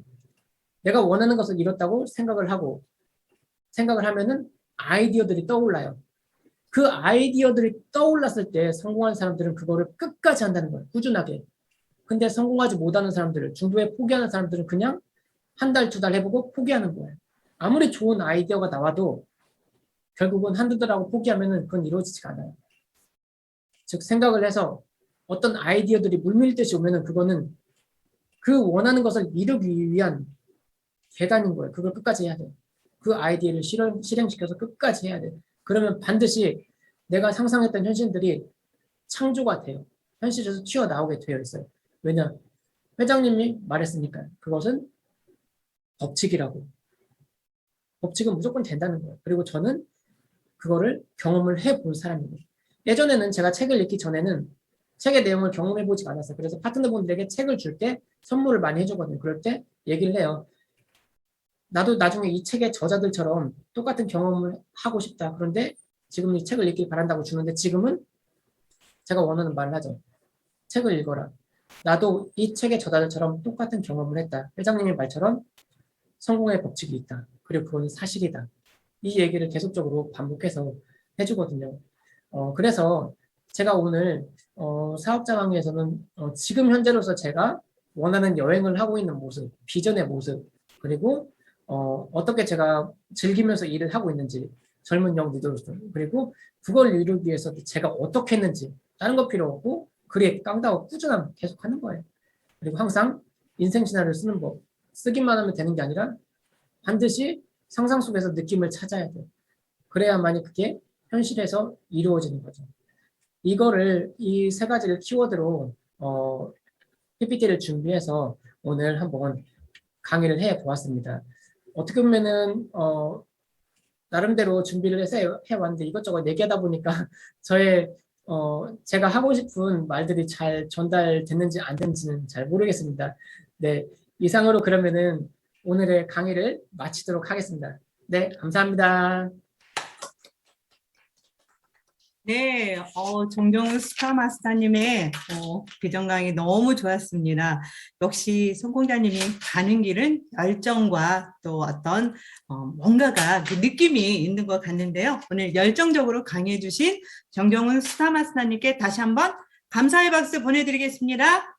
내가 원하는 것을 이뤘다고 생각을 하면은 아이디어들이 떠올라요. 그 아이디어들이 떠올랐을 때 성공한 사람들은 그거를 끝까지 한다는 거예요. 꾸준하게. 근데 성공하지 못하는 사람들을, 중도에 포기하는 사람들은 그냥 한 달, 두 달 해보고 포기하는 거예요. 아무리 좋은 아이디어가 나와도 결국은 한두 달 하고 포기하면은 그건 이루어지지가 않아요. 즉 생각을 해서 어떤 아이디어들이 물밀듯이 오면은 그거는 그 원하는 것을 이루기 위한 계단인 거예요. 그걸 끝까지 해야 돼요. 그 아이디어를 실행시켜서 끝까지 해야 돼요. 그러면 반드시 내가 상상했던 현실들이 창조가 돼요. 현실에서 튀어나오게 되어 있어요. 왜냐? 회장님이 말했으니까 그것은 법칙이라고. 법칙은 무조건 된다는 거예요. 그리고 저는 그거를 경험을 해본 사람이에요. 예전에는 제가 책을 읽기 전에는 책의 내용을 경험해보지 않았어요. 그래서 파트너분들에게 책을 줄 때 선물을 많이 해주거든요. 그럴 때 얘기를 해요. 나도 나중에 이 책의 저자들처럼 똑같은 경험을 하고 싶다. 그런데 지금 이 책을 읽길 바란다고 주는데 지금은 제가 원하는 말을 하죠. 책을 읽어라. 나도 이 책의 저자들처럼 똑같은 경험을 했다. 회장님의 말처럼 성공의 법칙이 있다. 그리고 그건 사실이다. 이 얘기를 계속적으로 반복해서 해주거든요. 그래서 제가 오늘 사업자 강의에서는 지금 현재로서 제가 원하는 여행을 하고 있는 모습, 비전의 모습, 그리고 어떻게 제가 즐기면서 일을 하고 있는지, 젊은 영리들로서, 그리고 그걸 이루기 위해서 제가 어떻게 했는지, 다른 거 필요 없고 그래 깡다고 꾸준함 계속 하는 거예요. 그리고 항상 인생 시나리오를 쓰는 법, 쓰기만 하면 되는 게 아니라 반드시 상상 속에서 느낌을 찾아야 돼요. 그래야만이 그게 현실에서 이루어지는 거죠. 이거를 이 세 가지를 키워드로 PPT를 준비해서 오늘 한번 강의를 해 보았습니다. 어떻게 보면은 나름대로 준비를 해서 해왔는데 이것저것 얘기하다 보니까 저의 제가 하고 싶은 말들이 잘 전달됐는지 안 됐는지는 잘 모르겠습니다. 네, 이상으로 그러면은 오늘의 강의를 마치도록 하겠습니다. 네, 감사합니다. 네, 정정훈 스타마스터님의 비전 강의 너무 좋았습니다. 역시 성공자님이 가는 길은 열정과 또 어떤 뭔가가 그 느낌이 있는 것 같는데요. 오늘 열정적으로 강의해 주신 정정훈 스타마스터님께 다시 한번 감사의 박수 보내드리겠습니다.